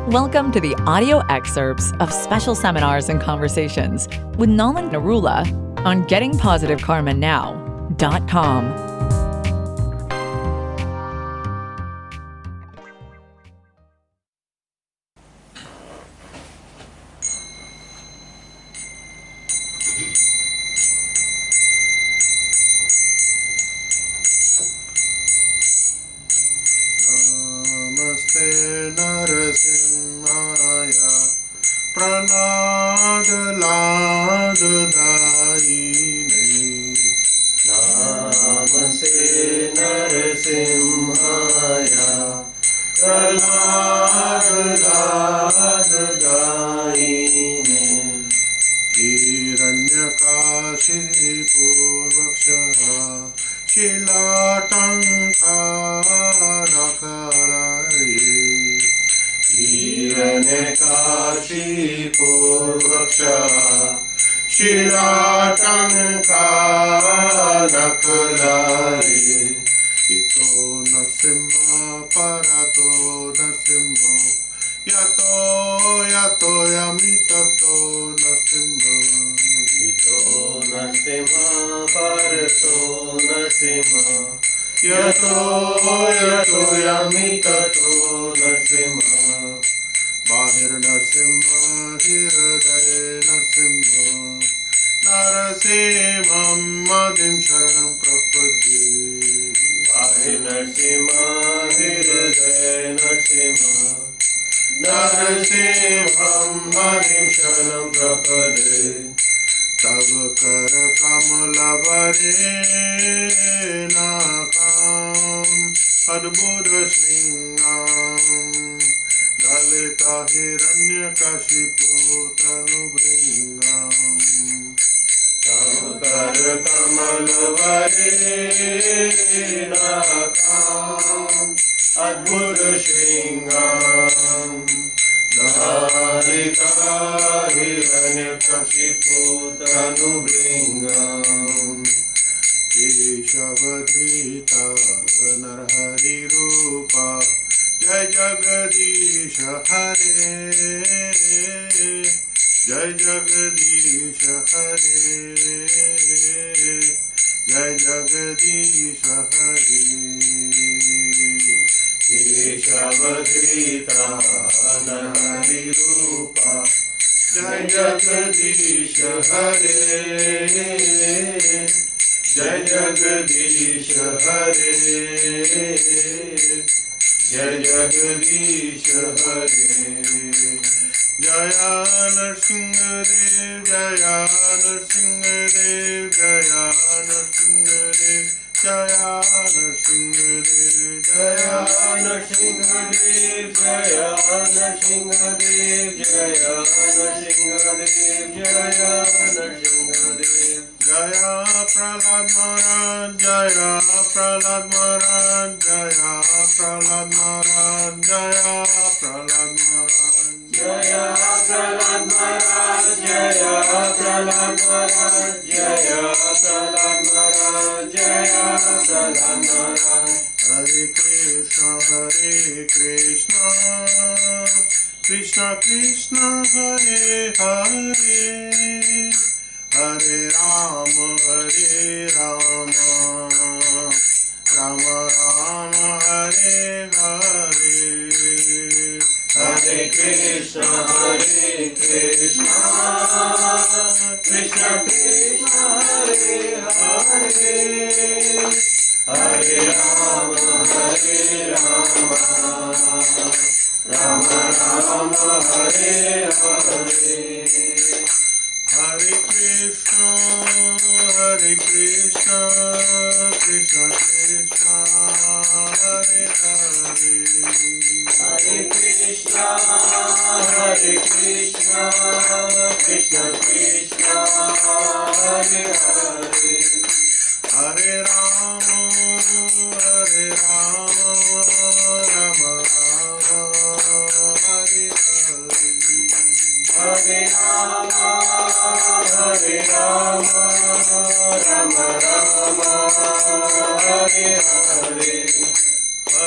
Welcome to the audio excerpts of special seminars and conversations with Nolan Narula on gettingpositivekarmanow.com.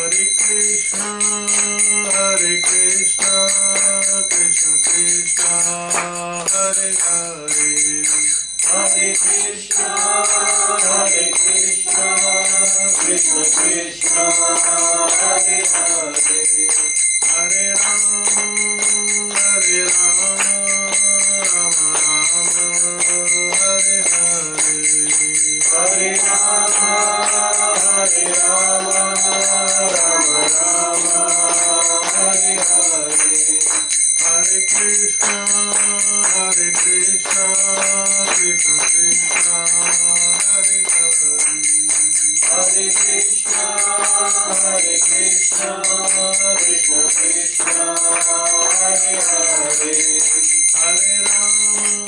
Hare Krishna Hare Krishna, Krishna Krishna, Hare Hare, Hare Krishna, Krishna Krishna, Hare Hare, Hare Ram, Rama Rama, Hare Hare, Hare Rama, Rama Rama, Hare Hare, Hare Krishna, Krishna Krishna, Hare Hare, Hare Krishna, Krishna Krishna, Hare Hare, Hare Ram,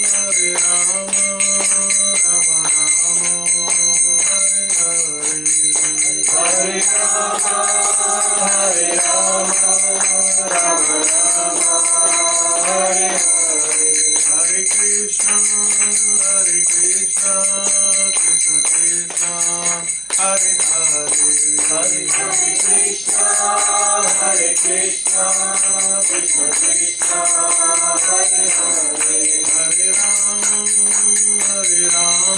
Rama Rama, Hare Hare, Hare Rama, Rama Rama, Hare Hare, Hare Krishna, Krishna Krishna, Hare Hare, Hare Krishna, Krishna Krishna, Hare Hare, Hare Rama,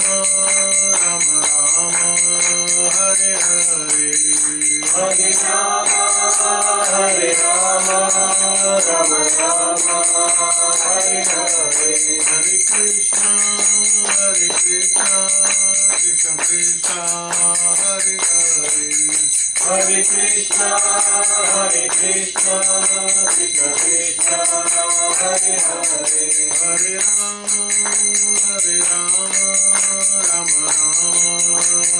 Rama Rama, Hare Hare, Hare Rama, Rama Rama, Hare Hare, Hare Krishna, Krishna Krishna, Hare Hare, Hare Krishna, Krishna Krishna, Hare Hare, Hare Rama, Rama Rama,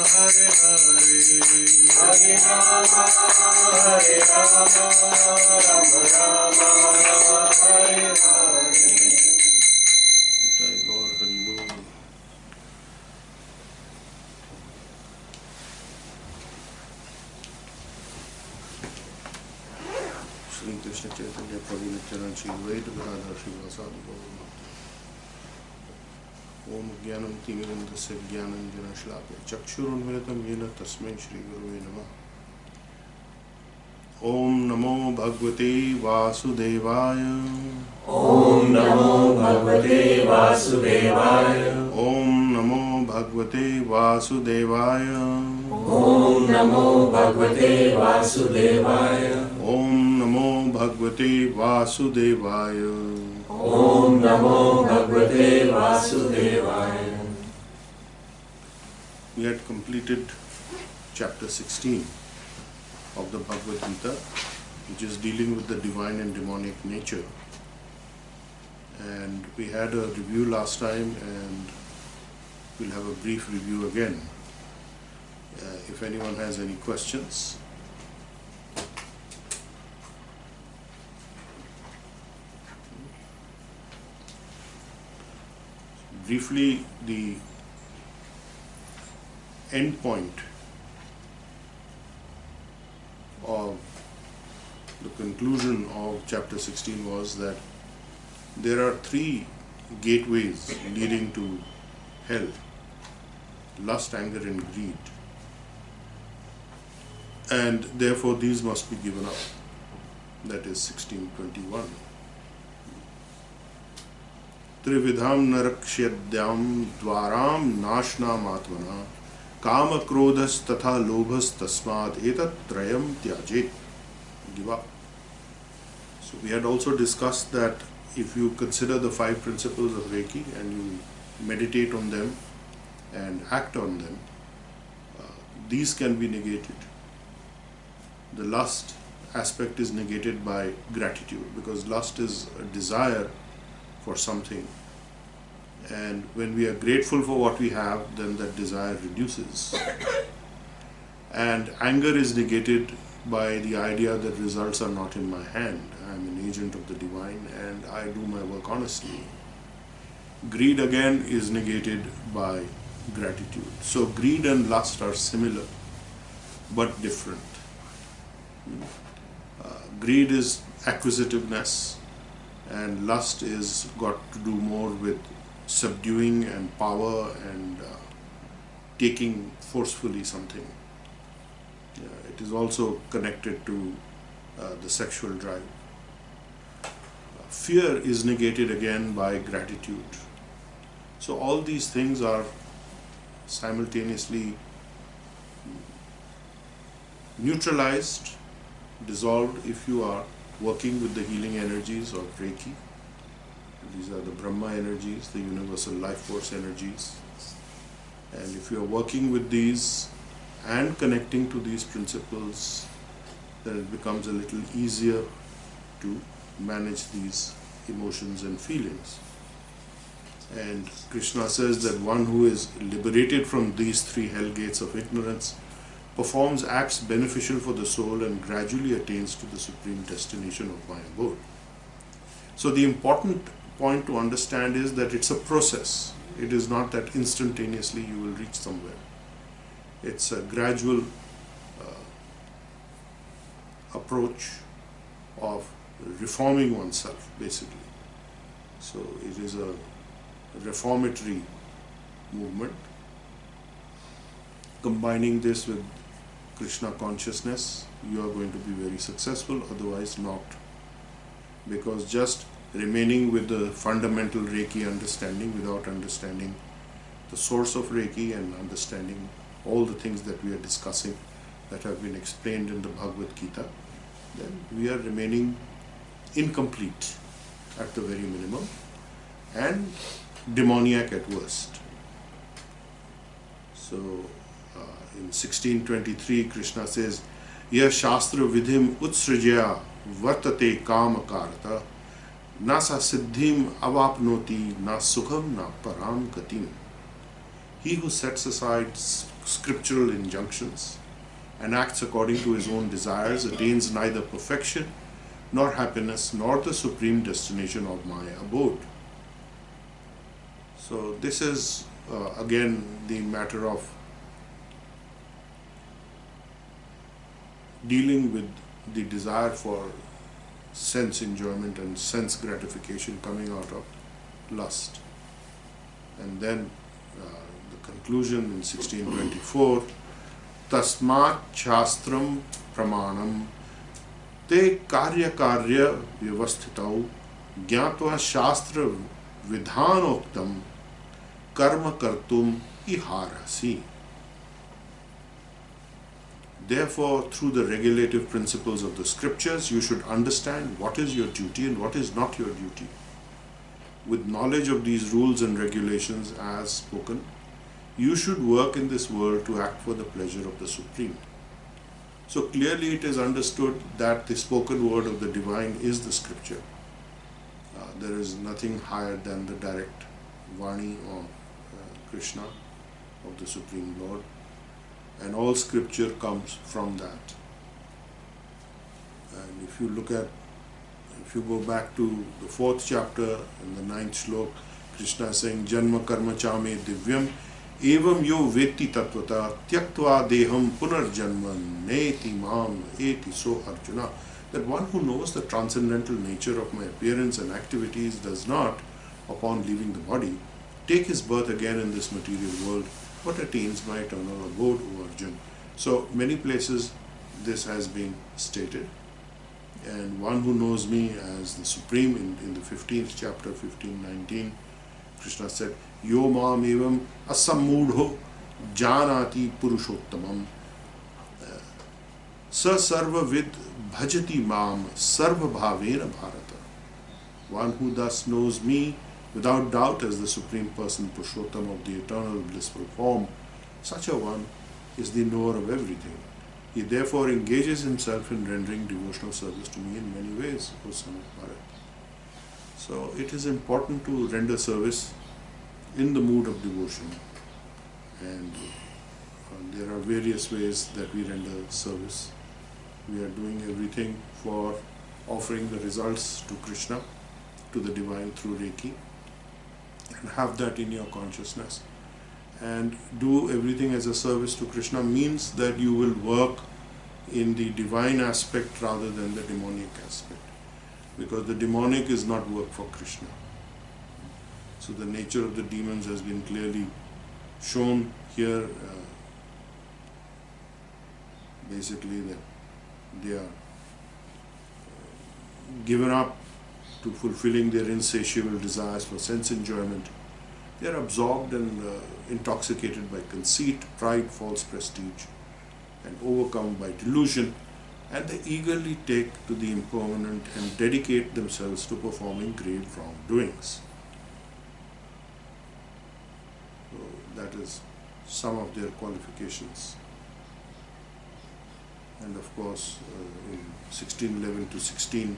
Hare Hare, Hare Rama, Rama Rama, Hare Hare. Jai Gaur Hari Bol. Shri Krishna Chaitanya Prabhu Nityananda Shri Advaita Gadadhar Srivasadi Gaur. Om Jnanam Timirandasya Jnananjana Shlakaya Chakshurunmilitam Yena Tasmai Shri Gurave Namah. Om Namo Bhagavate Vasudevaya. Om Namo Bhagavate Vasudevaya. Om Namo Bhagavate Vasudevaya. Om Namo Bhagavate Vasudevaya. Om Namo Bhagavate Vasudevaya. Om Namo Bhagavate Vasudevaya. We had completed chapter 16 of the Bhagavad Gita, which is dealing with the divine and demonic nature. And we had a review last time, and we'll have a brief review again. If anyone has any questions. Briefly, the end point of the conclusion of chapter 16 was that there are three gateways leading to hell: lust, anger and greed. And therefore these must be given up. That is 16:21. Trividham narakshadyam dvaram nashnam atmana kama krodhas tatha lobhas tasmad etat trayam tyajet. Give up. So we had also discussed that if you consider the 5 principles of Reiki and you meditate on them and act on them, these can be negated. The lust aspect is negated by gratitude, because lust is a desire for something, and when we are grateful for what we have, then that desire reduces. And anger is negated by the idea that results are not in my hand. I am an agent of the divine and I do my work honestly. Greed again is negated by gratitude. So greed and lust are similar but different. Greed is acquisitiveness, and lust is got to do more with subduing and power and taking forcefully something. It is also connected to the sexual drive. Fear is negated again by gratitude. So all these things are simultaneously neutralized, dissolved if you are working with the healing energies of Reiki. These are the Brahma energies, the universal life force energies. And if you are working with these and connecting to these principles, then it becomes a little easier to manage these emotions and feelings. And Krishna says that one who is liberated from these three hell gates of ignorance performs acts beneficial for the soul and gradually attains to the supreme destination of my abode. So the important point to understand is that it's a process. It is not that instantaneously you will reach somewhere. It's a gradual approach of reforming oneself, basically. So it is a reformatory movement. Combining this with Krishna consciousness, you are going to be very successful, otherwise not. Because just remaining with the fundamental Reiki understanding without understanding the source of Reiki and understanding all the things that we are discussing that have been explained in the Bhagavad Gita, then we are remaining incomplete at the very minimum and demoniac at worst. So in 1623 Krishna says, "Yah shastra vidhim utsrajya vartate kamakarta na sa siddhim avapnoti na sukham na param gatim." He who sets aside scriptural injunctions and acts according to his own desires attains neither perfection nor happiness nor the supreme destination of my abode. So this is again the matter of dealing with the desire for sense enjoyment and sense gratification coming out of lust. And then the conclusion in 1624, "Tasmat shastram pramanam te karya karya vyavasthitau gyatva shastra vidhanoktam karma kartum iharasi." Therefore, through the regulative principles of the scriptures, you should understand what is your duty and what is not your duty. With knowledge of these rules and regulations as spoken, you should work in this world to act for the pleasure of the Supreme. So clearly it is understood that the spoken word of the divine is the scripture. There is nothing higher than the direct Vani of Krishna, of the Supreme Lord. And all scripture comes from that. And if you go back to the 4th chapter in the 9th slok, Krishna is saying, "Janma karma chame divyam evam yo veti tatvata tyaktva deham punarjanma neti mam eti so Arjuna." That one who knows the transcendental nature of my appearance and activities does not, upon leaving the body, take his birth again in this material world, but attains my eternal abode, O Arjun. So many places this has been stated. And one who knows me as the Supreme, in the 15th chapter, 15:19, Krishna said, "Yo mam evam asammudho janati purushottamam sa sarva vid bhajati mam sarva bhavena bharata." One who thus knows me without doubt as the Supreme Person, Purushottam of the eternal blissful form, such a one is the knower of everything. He therefore engages himself in rendering devotional service to me in many ways, O son of Bharat. So it is important to render service in the mood of devotion. And there are various ways that we render service. We are doing everything for offering the results to Krishna, to the divine through Reiki. And have that in your consciousness. And do everything as a service to Krishna means that you will work in the divine aspect rather than the demonic aspect. Because the demonic is not work for Krishna. So the nature of the demons has been clearly shown here. Basically that they are given up to fulfilling their insatiable desires for sense enjoyment. They are absorbed and intoxicated by conceit, pride, false prestige, and overcome by delusion, and they eagerly take to the impermanent and dedicate themselves to performing grave wrongdoings. So that is some of their qualifications. And of course, in 1611 to 16,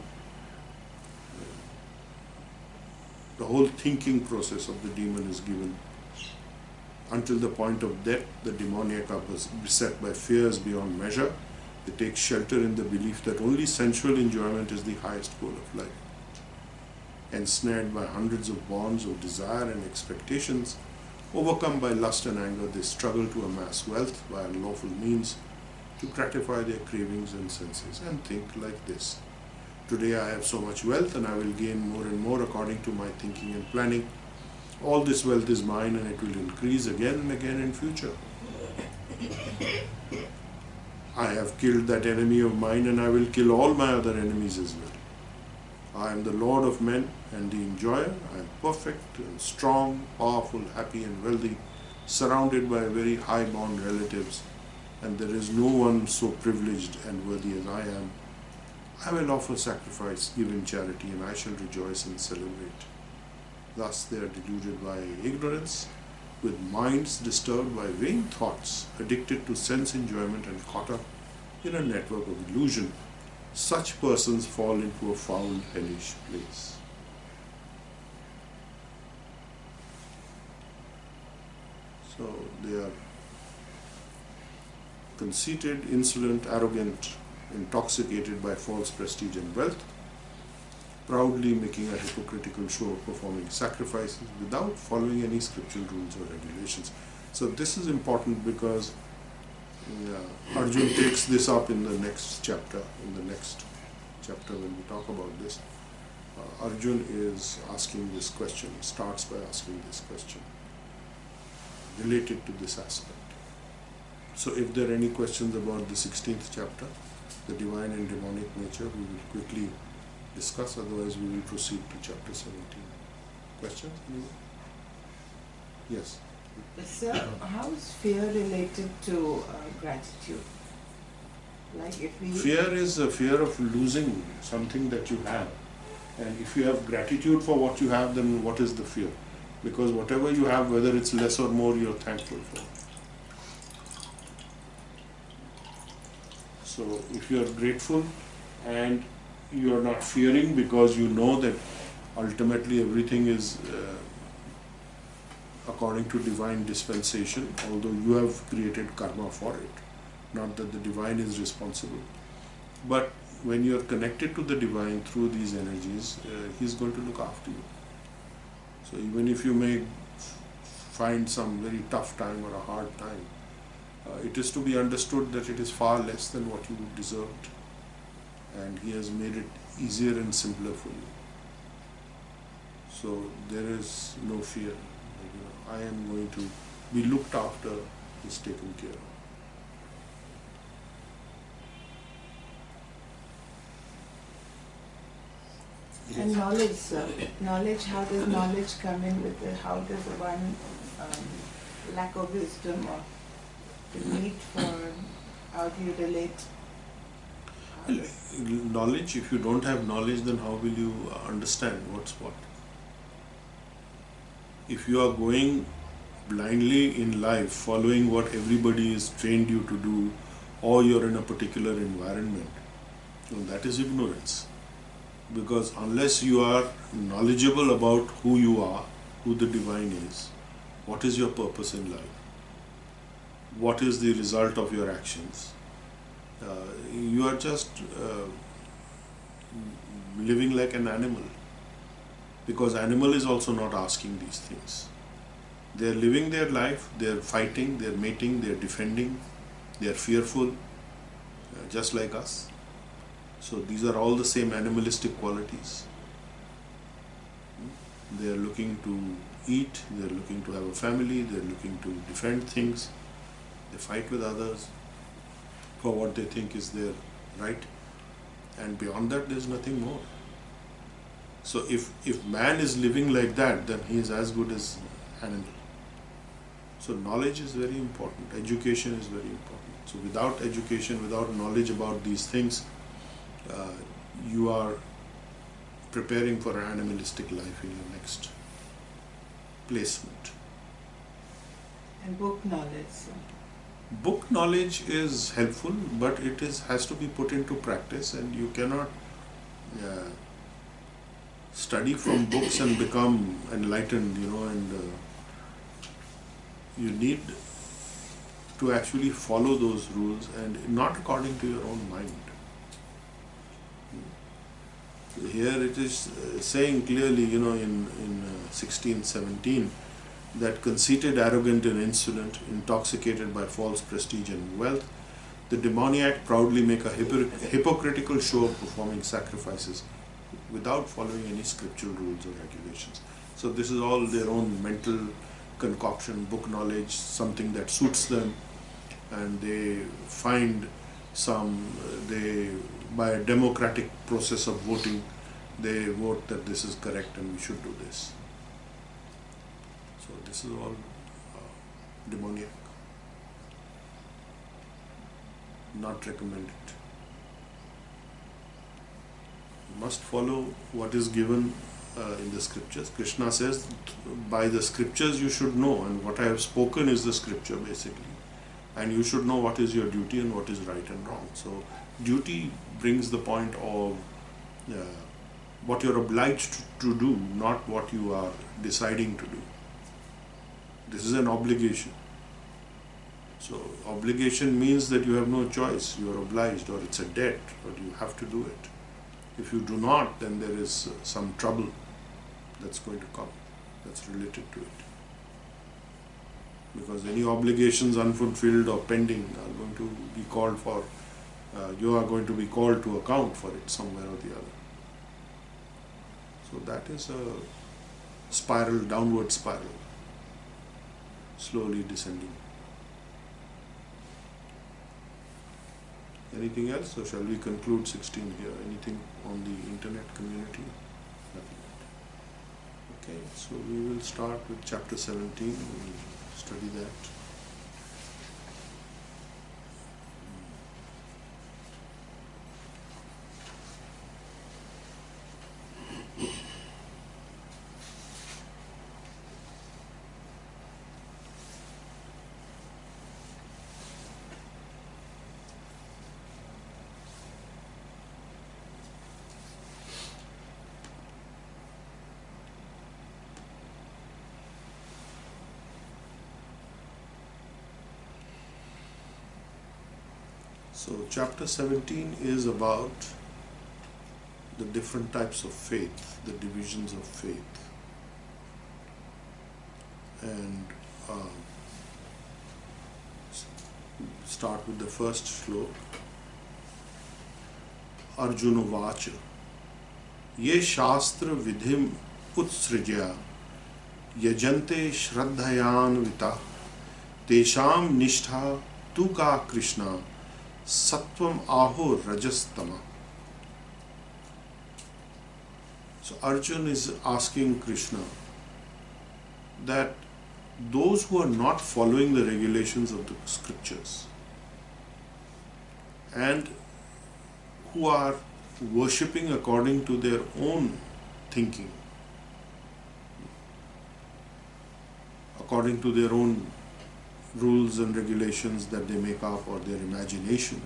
the whole thinking process of the demon is given. Until the point of death, the demoniac are beset by fears beyond measure. They take shelter in the belief that only sensual enjoyment is the highest goal of life. Ensnared by hundreds of bonds of desire and expectations, overcome by lust and anger, they struggle to amass wealth by unlawful means to gratify their cravings and senses, and think like this: today I have so much wealth and I will gain more and more according to my thinking and planning. All this wealth is mine and it will increase again and again in future. I have killed that enemy of mine and I will kill all my other enemies as well. I am the Lord of men and the enjoyer. I am perfect and strong, powerful, happy and wealthy, surrounded by very high-born relatives, and there is no one so privileged and worthy as I am. I will offer sacrifice, give in charity, and I shall rejoice and celebrate. Thus they are deluded by ignorance, with minds disturbed by vain thoughts, addicted to sense enjoyment and caught up in a network of illusion. Such persons fall into a foul, hellish place. So they are conceited, insolent, arrogant, intoxicated by false prestige and wealth, proudly making a hypocritical show of performing sacrifices without following any scriptural rules or regulations. So this is important because Arjun takes this up in the next chapter. In the next chapter when we talk about this, Arjun is asking this question, starts by asking this question related to this aspect. So if there are any questions about the 16th chapter, the divine and demonic nature, we will quickly discuss, otherwise we will proceed to chapter 17. Questions? Anyone? Yes. Sir, how is fear related to gratitude? Like if we... Fear is a fear of losing something that you have. And if you have gratitude for what you have, then what is the fear? Because whatever you have, whether it's less or more, you're thankful for. So if you are grateful and you are not fearing because you know that ultimately everything is according to divine dispensation, although you have created karma for it, not that the divine is responsible. But when you are connected to the divine through these energies, he is going to look after you. So even if you may find some very tough time or a hard time, it is to be understood that it is far less than what you deserved, and he has made it easier and simpler for you. So there is no fear. I am going to be looked after, is taken care of. And knowledge, sir. Knowledge, how does knowledge come in with it? How does one lack of wisdom or the need for, how do you relate? Knowledge, if you don't have knowledge, then how will you understand what's what? If you are going blindly in life, following what everybody has trained you to do, or you're in a particular environment, well, that is ignorance. Because unless you are knowledgeable about who you are, who the divine is, what is your purpose in life, what is the result of your actions, you are just living like an animal. Because animal is also not asking these things. They are living their life, they are fighting, they are mating, they are defending, they are fearful, just like us. So these are all the same animalistic qualities. They are looking to eat, they are looking to have a family, they are looking to defend things, they fight with others for what they think is their right, and beyond that there is nothing more. So if man is living like that, then he is as good as animal. So knowledge is very important. Education is very important. So without education, without knowledge about these things, you are preparing for an animalistic life in your next placement. And book knowledge. So. Book knowledge is helpful, but it has to be put into practice, and you cannot study from books and become enlightened, and you need to actually follow those rules and not according to your own mind. Here it is saying clearly, in 16:17, that conceited, arrogant and insolent, intoxicated by false prestige and wealth, the demoniac proudly make a hypocritical show of performing sacrifices without following any scriptural rules or regulations. So this is all their own mental concoction, book knowledge, something that suits them, and they find by a democratic process of voting, they vote that this is correct and we should do this. So this is all demoniac. Not recommended. You must follow what is given in the scriptures. Krishna says, by the scriptures you should know, and what I have spoken is the scripture basically. And you should know what is your duty and what is right and wrong. So duty brings the point of what you're obliged to do, not what you are deciding to do. This is an obligation. So obligation means that you have no choice, you are obliged, or it's a debt, or you have to do it. If you do not, then there is some trouble that's going to come, that's related to it. Because any obligations unfulfilled or pending are going to be called for, you are going to be called to account for it somewhere or the other. So that is a spiral, downward spiral, slowly descending. Anything else, or shall we conclude 16 here? Anything on the internet community? Nothing. Okay, so we will start with chapter 17. We will study that. So chapter 17 is about the different types of faith, the divisions of faith. And start with the first shlok. Arjuna Vacha Ye Shastra Vidhim Utsrijya Yajante Shraddhayan Vita Tesham Nishtha Tuka Krishna Sattvam Aho Rajastama. So Arjuna is asking Krishna that those who are not following the regulations of the scriptures and who are worshipping according to their own thinking, according to their own rules and regulations that they make up or their imagination,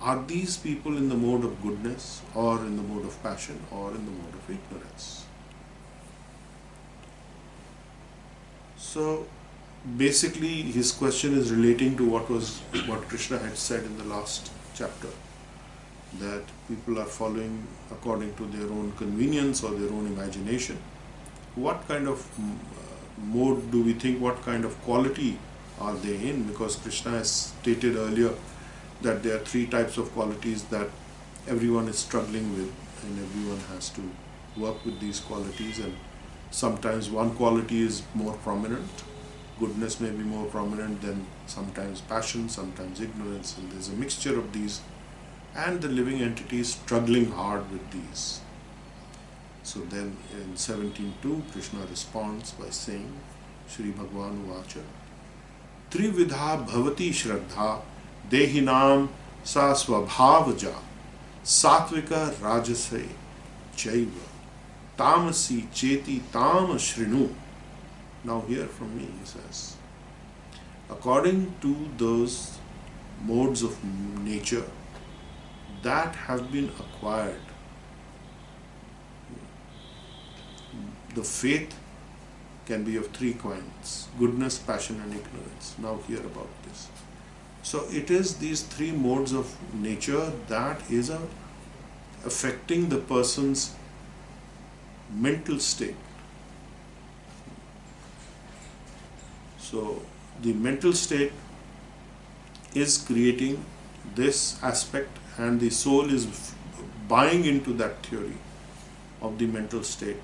are these people in the mode of goodness or in the mode of passion or in the mode of ignorance? So basically his question is relating to what Krishna had said in the last chapter, that people are following according to their own convenience or their own imagination. What kind of mode do we think, what kind of quality are they in? Because Krishna has stated earlier that there are three types of qualities that everyone is struggling with, and everyone has to work with these qualities, and sometimes one quality is more prominent. Goodness may be more prominent than sometimes passion, sometimes ignorance, and there's a mixture of these, and the living entity is struggling hard with these. So then in 17.2 Krishna responds by saying, Shri Bhagwan Uvacha, Trividha bhavati shraddha dehinam sa svabhavaja satvika rajase chaiva tamasi cheti tam shrinu. Now hear from me, he says, according to those modes of nature that have been acquired, the faith can be of three kinds: goodness, passion and ignorance. Now hear about this. So it is these three modes of nature that is affecting the person's mental state. So the mental state is creating this aspect, and the soul is buying into that theory of the mental state.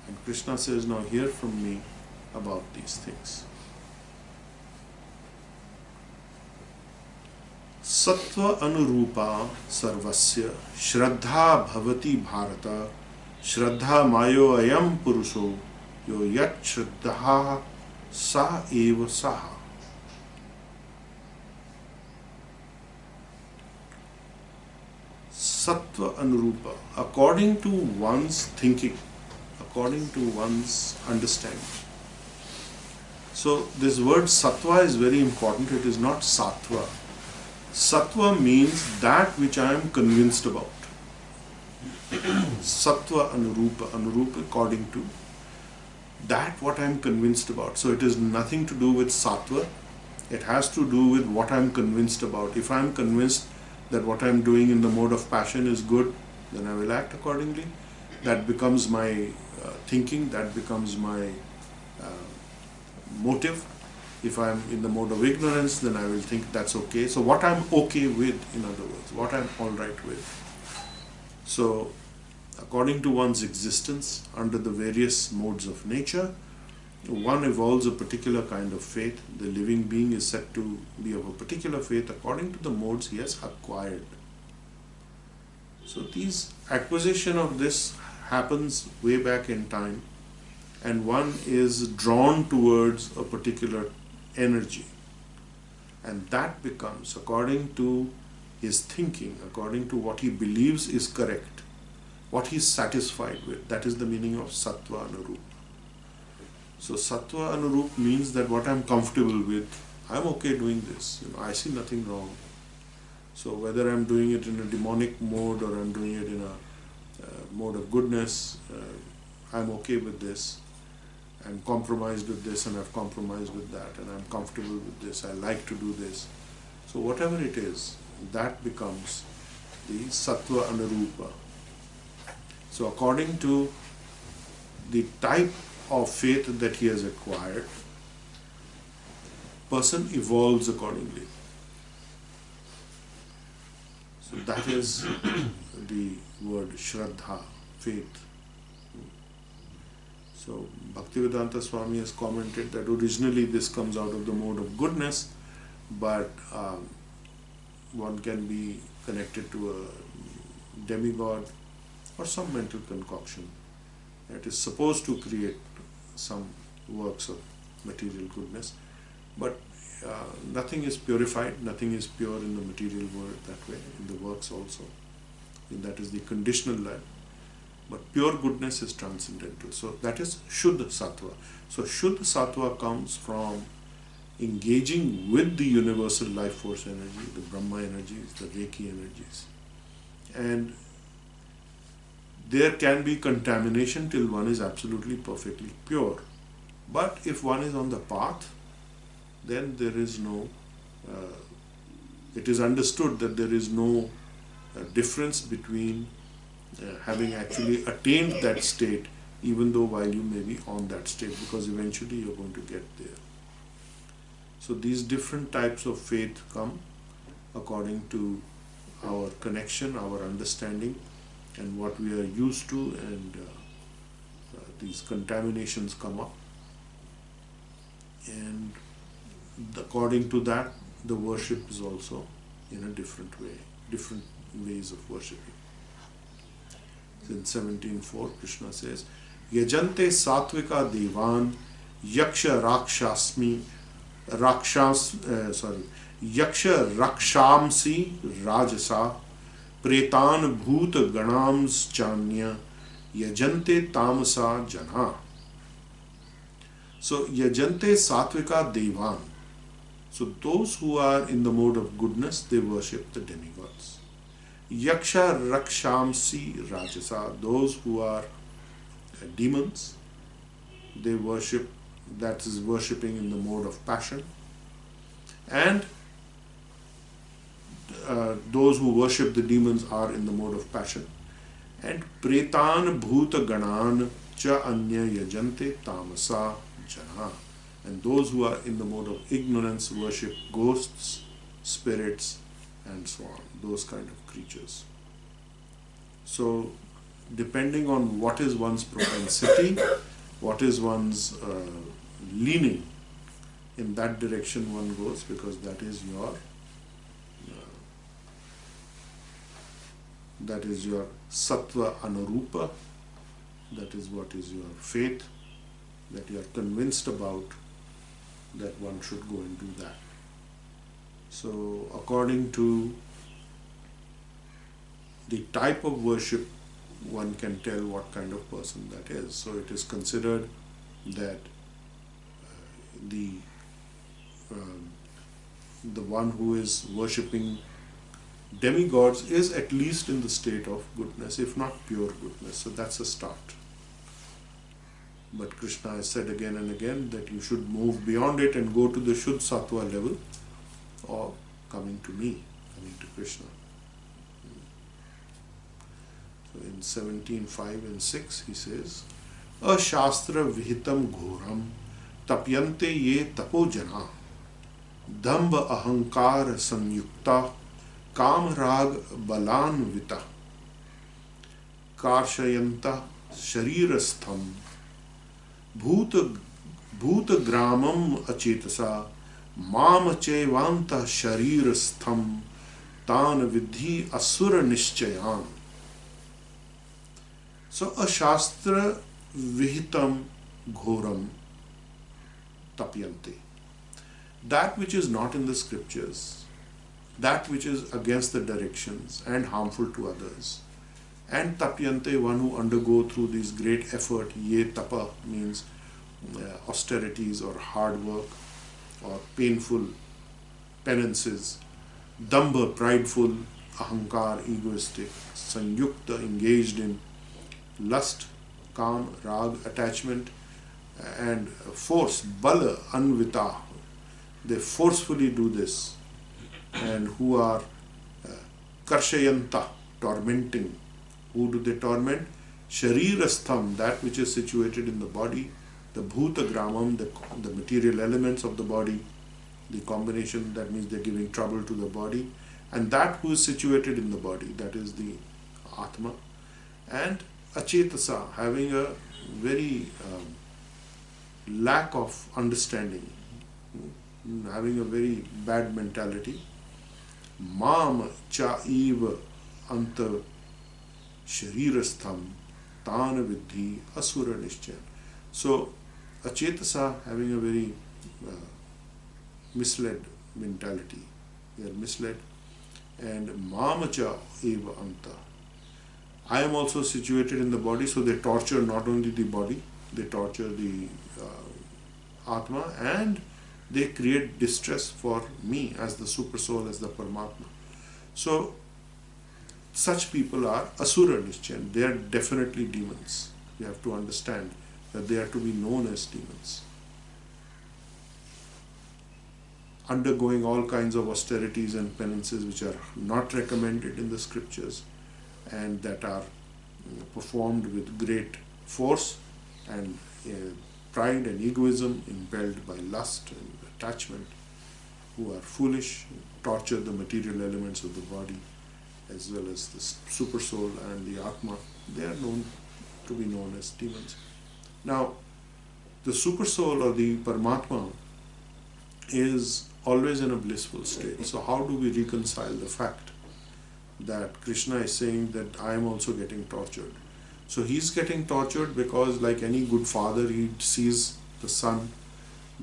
And Krishna says, now hear from me about these things. Sattva anurupa sarvasya shraddha bhavati bharata shraddha mayo ayam purusho yo yat shraddha sa eva saha. Sattva anurupa, according to one's thinking, according to one's understanding. So this word sattva is very important. It is not sattva. Sattva means that which I am convinced about. Sattva anurupa, anurupa according to that what I am convinced about. So it is nothing to do with sattva. It has to do with what I am convinced about. If I am convinced that what I am doing in the mode of passion is good, then I will act accordingly. That becomes my thinking, that becomes my motive. If I am in the mode of ignorance, then I will think that's okay. So what I am okay with, in other words, what I am alright with. So according to one's existence under the various modes of nature, one evolves a particular kind of faith. The living being is said to be of a particular faith according to the modes he has acquired. So these acquisition of this happens way back in time, and one is drawn towards a particular energy, and that becomes, according to his thinking, according to what he believes is correct, what he is satisfied with. That is the meaning of sattva anurup. So sattva anurup means that what I am comfortable with, I am okay doing this. I see nothing wrong. So whether I am doing it in a demonic mode or I am doing it in a mode of goodness, I am okay with this. I am compromised with this and I have compromised with that, and I am comfortable with this. I like to do this. So whatever it is, that becomes the sattva anurupa. So according to the type of faith that he has acquired, person evolves accordingly. So that is the word Shraddha, faith. So Bhaktivedanta Swami has commented that originally this comes out of the mode of goodness, but one can be connected to a demigod or some mental concoction that is supposed to create some works of material goodness, but nothing is purified, nothing is pure in the material world that way, in the works also. And that is the conditional life. But pure goodness is transcendental. So that is Shuddha Sattva. So Shuddha Sattva comes from engaging with the universal life force energy, the Brahma energies, the Reiki energies. And there can be contamination till one is absolutely perfectly pure. But if one is on the path, then there is no, it is understood that there is no difference between having actually attained that state, even though while you may be on that state, because eventually you're going to get there. So these different types of faith come according to our connection, our understanding, and what we are used to, and these contaminations come up. And according to that, the worship is also in a different way, different ways of worshipping. In 17:4, Krishna says, Yajante satvika devan yaksha rakshasmi yaksha rakshamsi rajasa pretan bhoot ganams chanya yajante tamasa jana. So yajante satvika devan. So those who are in the mode of goodness, they worship the demigods. Yaksha rakshamsi rajasa. Those who are demons, they worship, that is worshipping in the mode of passion. And those who worship the demons are in the mode of passion. And pretan bhuta ganan cha anya yajante tamasa jana. And those who are in the mode of ignorance worship ghosts, spirits, and so on, those kind of creatures. So, depending on what is one's propensity, what is one's leaning, in that direction one goes, because that is your sattva anurupa, that is what is your faith, that you are convinced about, that one should go and do that. So according to the type of worship, one can tell what kind of person that is. So it is considered that the one who is worshipping demigods is at least in the state of goodness, if not pure goodness. So that's a start. But Krishna has said again and again that you should move beyond it and go to the Shuddha Sattva level, or coming to me, coming to Krishna. So in 17:5 and 6 he says, Ashastra vihitam ghoram tapyante ye tapo jana dambha ahankar sanyukta kam rag balanvita karshayanta sharirastham bhut gramam achetasa mam chevanta sharirastham tan vidhi asura nishchayan. So a shastra vihitam ghoram tapyante. That which is not in the scriptures, that which is against the directions and harmful to others. And tapyante, one who undergo through this great effort. Ye tapa means austerities or hard work or painful penances. Dambha, prideful. Ahankar, egoistic. Sanyukta, engaged in lust, kam, rag, attachment, and force, bala, anvita. They forcefully do this, and who are karshayanta, tormenting. Who do they torment? Sharirastham, that which is situated in the body, the bhuta gramam, the material elements of the body, the combination, that means they're giving trouble to the body, and that who is situated in the body, that is the Atma, and achetasa, having a very lack of understanding, having a very bad mentality. Mam cha eva anta sharirastham tan vidhi asura nishchayan. So achetasa, having a very misled mentality, they are misled. And mamacha eva anta, I am also situated in the body, so they torture not only the body, they torture the Atma, and they create distress for me as the super soul, as the Paramatma. So such people are asura nishchayan. They are definitely demons. You have to understand that they are to be known as demons, undergoing all kinds of austerities and penances which are not recommended in the scriptures, and that are performed with great force and pride and egoism, impelled by lust and attachment, who are foolish, torture the material elements of the body as well as the super soul and the Atma. They are known to be known as demons. Now, the super soul or the Paramatma is always in a blissful state. So how do we reconcile the fact that Krishna is saying that I am also getting tortured? So he's getting tortured because, like any good father, he sees the son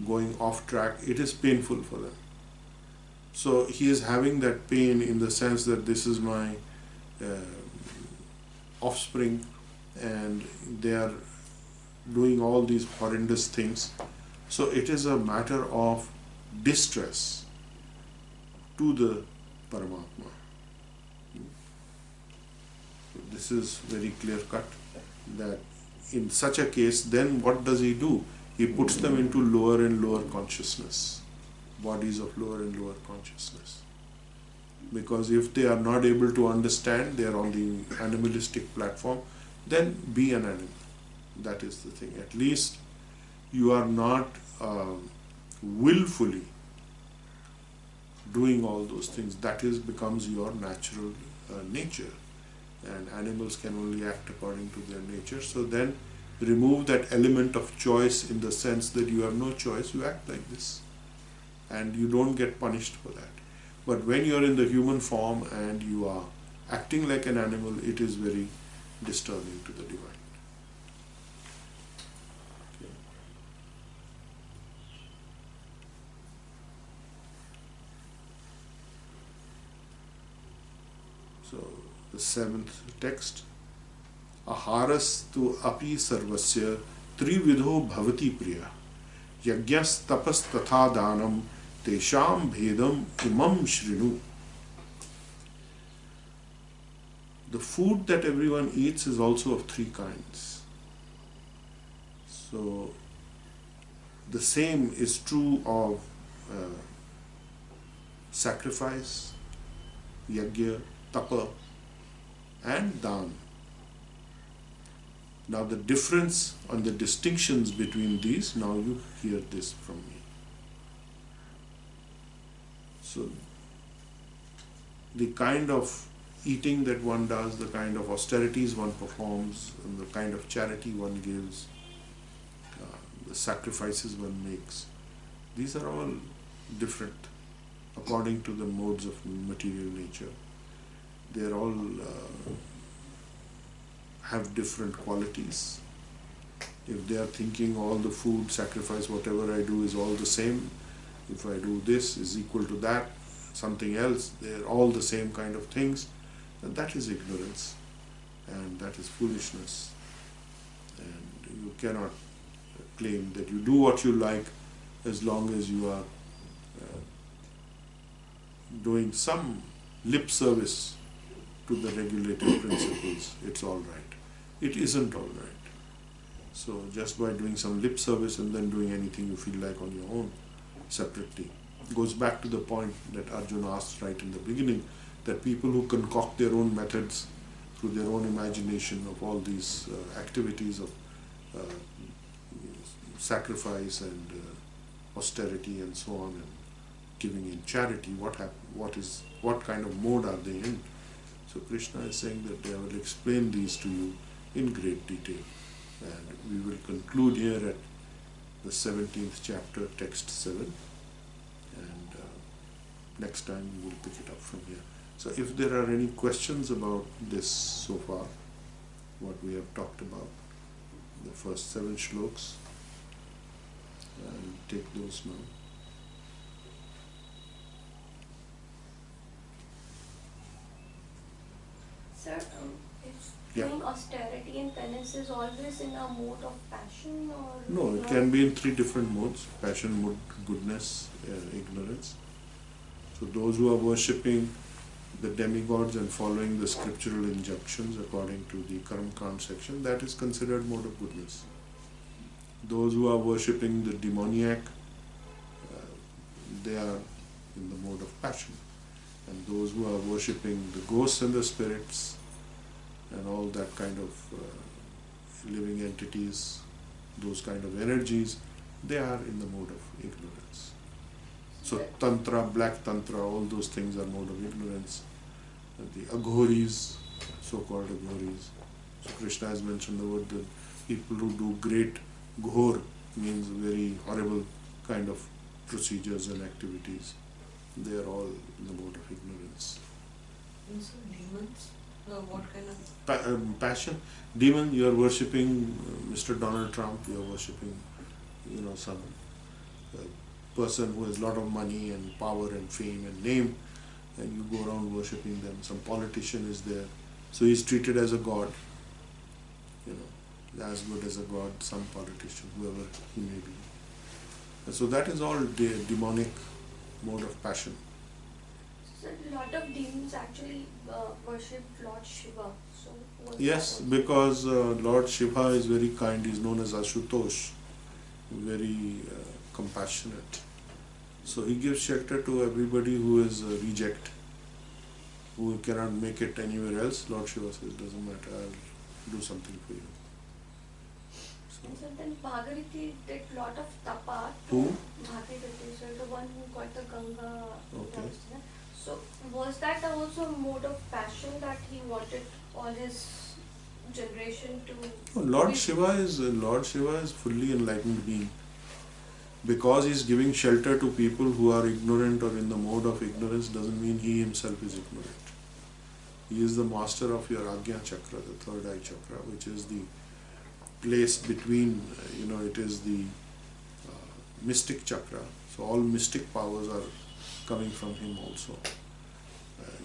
going off track. It is painful for them. So he is having that pain in the sense that this is my offspring and they are doing all these horrendous things. So it is a matter of distress to the Paramatma. This is very clear cut that in such a case, then what does he do? He puts them into lower and lower consciousness, bodies of lower and lower consciousness. Because if they are not able to understand, they are on the animalistic platform, then be an animal. That is the thing. At least you are not willfully doing all those things. That becomes your natural nature. And animals can only act according to their nature. So then remove that element of choice in the sense that you have no choice, you act like this. And you don't get punished for that. But when you are in the human form and you are acting like an animal, it is very disturbing to the divine. Okay. So the seventh text, aharas tu api sarvasya trividho bhavati priya yagyas tapas tatha danam tesham bhedam imam shrinu. The food that everyone eats is also of three kinds. So the same is true of sacrifice, yagya, tapa, and dan. Now the difference and the distinctions between these, now you hear this from me. So the kind of eating that one does, the kind of austerities one performs, and the kind of charity one gives, the sacrifices one makes, these are all different according to the modes of material nature. They are all have different qualities. If they are thinking all the food, sacrifice, whatever I do is all the same, if I do this is equal to that, something else, they are all the same kind of things, and that is ignorance and that is foolishness. And you cannot claim that you do what you like as long as you are doing some lip service to the regulated principles. It's all right. It isn't all right. So just by doing some lip service and then doing anything you feel like on your own separately, goes back to the point that Arjuna asked right in the beginning, that people who concoct their own methods through their own imagination of all these activities of sacrifice and austerity and so on, and giving in charity, what kind of mode are they in? So Krishna is saying that they will explain these to you in great detail. And we will conclude here at the 17th chapter, text 7. And next time we will pick it up from here. So if there are any questions about this so far, what we have talked about, the first 7 shloks, I'll take those now. Sir, is Yeah. doing austerity and penance is always in a mode of passion, or No, it can be in 3 different modes: passion, mood, goodness, ignorance. So those who are worshipping the demigods and following the scriptural injunctions according to the Karma-Kand section, that is considered mode of goodness. Those who are worshipping the demoniac, they are in the mode of passion. And those who are worshipping the ghosts and the spirits and all that kind of living entities, those kind of energies, they are in the mode of ignorance. So tantra, black tantra, all those things are mode of ignorance. And the aghoris, so-called aghoris. So Krishna has mentioned the word, the people who do great ghor, means very horrible kind of procedures and activities. They are all in the mode of ignorance. Also demons? What kind of? Passion. Demon, you are worshipping Mr. Donald Trump, you are worshipping, some person who has a lot of money and power and fame and name, and you go around worshipping them. Some politician is there, so he's treated as a god, as good as a god, some politician, whoever he may be. And so that is all demonic mode of passion. So a lot of demons actually worship Lord Shiva. So was Yes, that because Lord Shiva is very kind. He is known as Ashutosh, very compassionate. So he gives shelter to everybody who is a reject, who cannot make it anywhere else. Lord Shiva says, doesn't matter, I'll do something for you. So, So then Bhagirathi did lot of tapa. Who? Bhagirathi, so the one who got the Ganga. Okay. So was that also a mode of passion that he wanted all his generation to? Lord be- Shiva is fully enlightened being. Because he is giving shelter to people who are ignorant or in the mode of ignorance doesn't mean he himself is ignorant. He is the master of your Agnya Chakra, the third eye chakra, which is the place between, it is the mystic chakra. So all mystic powers are coming from him also.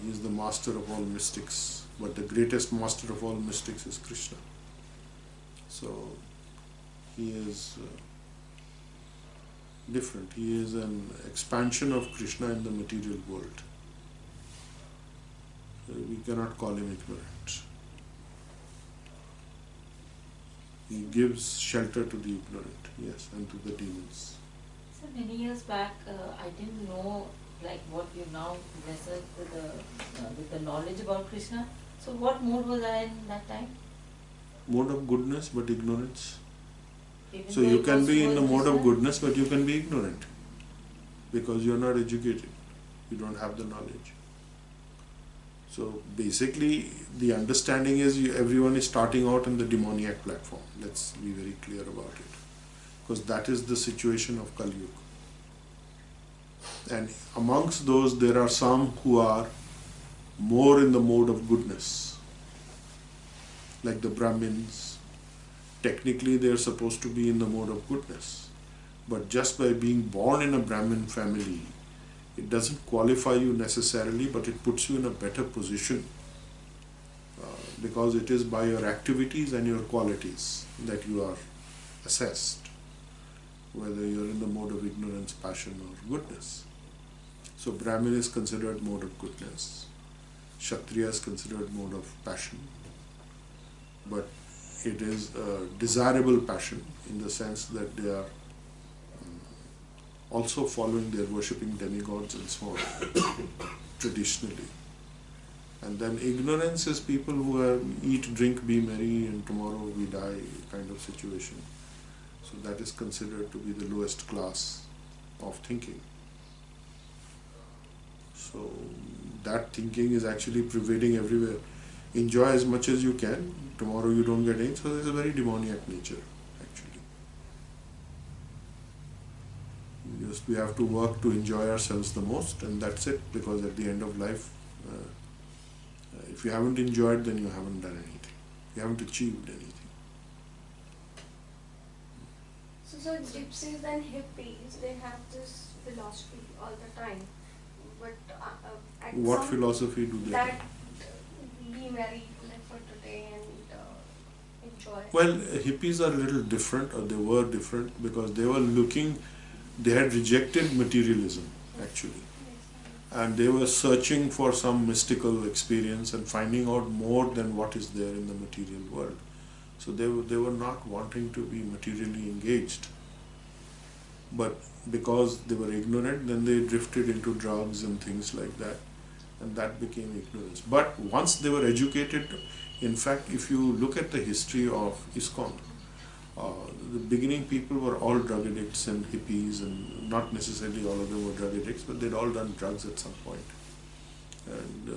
He is the master of all mystics, but the greatest master of all mystics is Krishna. So he is different. He is an expansion of Krishna in the material world. We cannot call him ignorant. He gives shelter to the ignorant, yes, and to the demons. So many years back, I didn't know like what you now wrestle with the knowledge about Krishna. So what mode was I in that time? Mode of goodness but ignorance. Even So though you it can was be in the towards mode of Krishna? goodness but you can be ignorant because you are not educated. You don't have the knowledge. So basically the understanding is everyone is starting out on the demoniac platform. Let's be very clear about it. Because that is the situation of Kali Yuga. And amongst those there are some who are more in the mode of goodness. Like the Brahmins. Technically they are supposed to be in the mode of goodness. But just by being born in a Brahmin family, it doesn't qualify you necessarily, but it puts you in a better position because it is by your activities and your qualities that you are assessed, whether you are in the mode of ignorance, passion or goodness. So Brahmin is considered mode of goodness, Kshatriya is considered mode of passion, but it is a desirable passion in the sense that they are also following their worshipping demigods and so on, traditionally. And then ignorance is people who have eat, drink, be merry, and tomorrow we die kind of situation. So that is considered to be the lowest class of thinking. So that thinking is actually prevailing everywhere. Enjoy as much as you can, tomorrow you don't get anything. So there is a very demoniac nature. Just we have to work to enjoy ourselves the most, and that's it, because at the end of life, if you haven't enjoyed, then you haven't done anything. You haven't achieved anything. So gypsies and hippies, they have this philosophy all the time. But at What some philosophy do they that have? be merry, live for today and enjoy. Well, hippies are a little different, or they were different, because they were they had rejected materialism, actually. And they were searching for some mystical experience and finding out more than what is there in the material world. So they were not wanting to be materially engaged. But because they were ignorant, then they drifted into drugs and things like that. And that became ignorance. But once they were educated, in fact, if you look at the history of ISKCON, the beginning people were all drug addicts and hippies, and not necessarily all of them were drug addicts, but they'd all done drugs at some point. And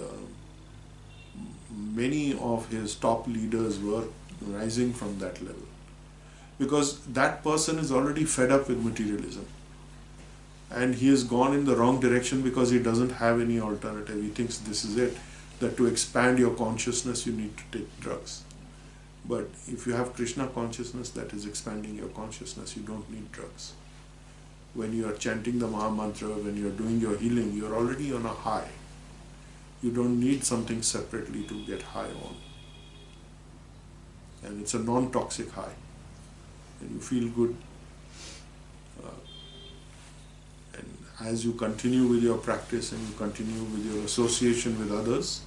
many of his top leaders were rising from that level. Because that person is already fed up with materialism. And he has gone in the wrong direction because he doesn't have any alternative. He thinks this is it. that to expand your consciousness you need to take drugs. But if you have Krishna consciousness that is expanding your consciousness, you don't need drugs. When you are chanting the Maha Mantra, when you are doing your healing, you are already on a high. You don't need something separately to get high on. And it's a non-toxic high. And you feel good. And as you continue with your practice and you continue with your association with others,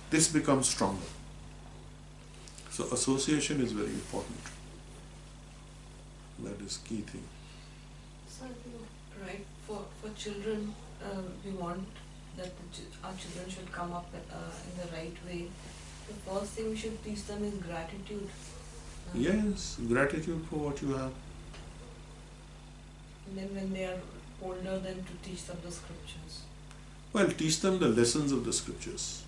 this becomes stronger. So association is very important. That is key thing. Right, for children, we want that our children should come up in the right way. The first thing we should teach them is gratitude. Yes, gratitude for what you have. And then when they are older, then to teach them the scriptures. Well, teach them the lessons of the scriptures.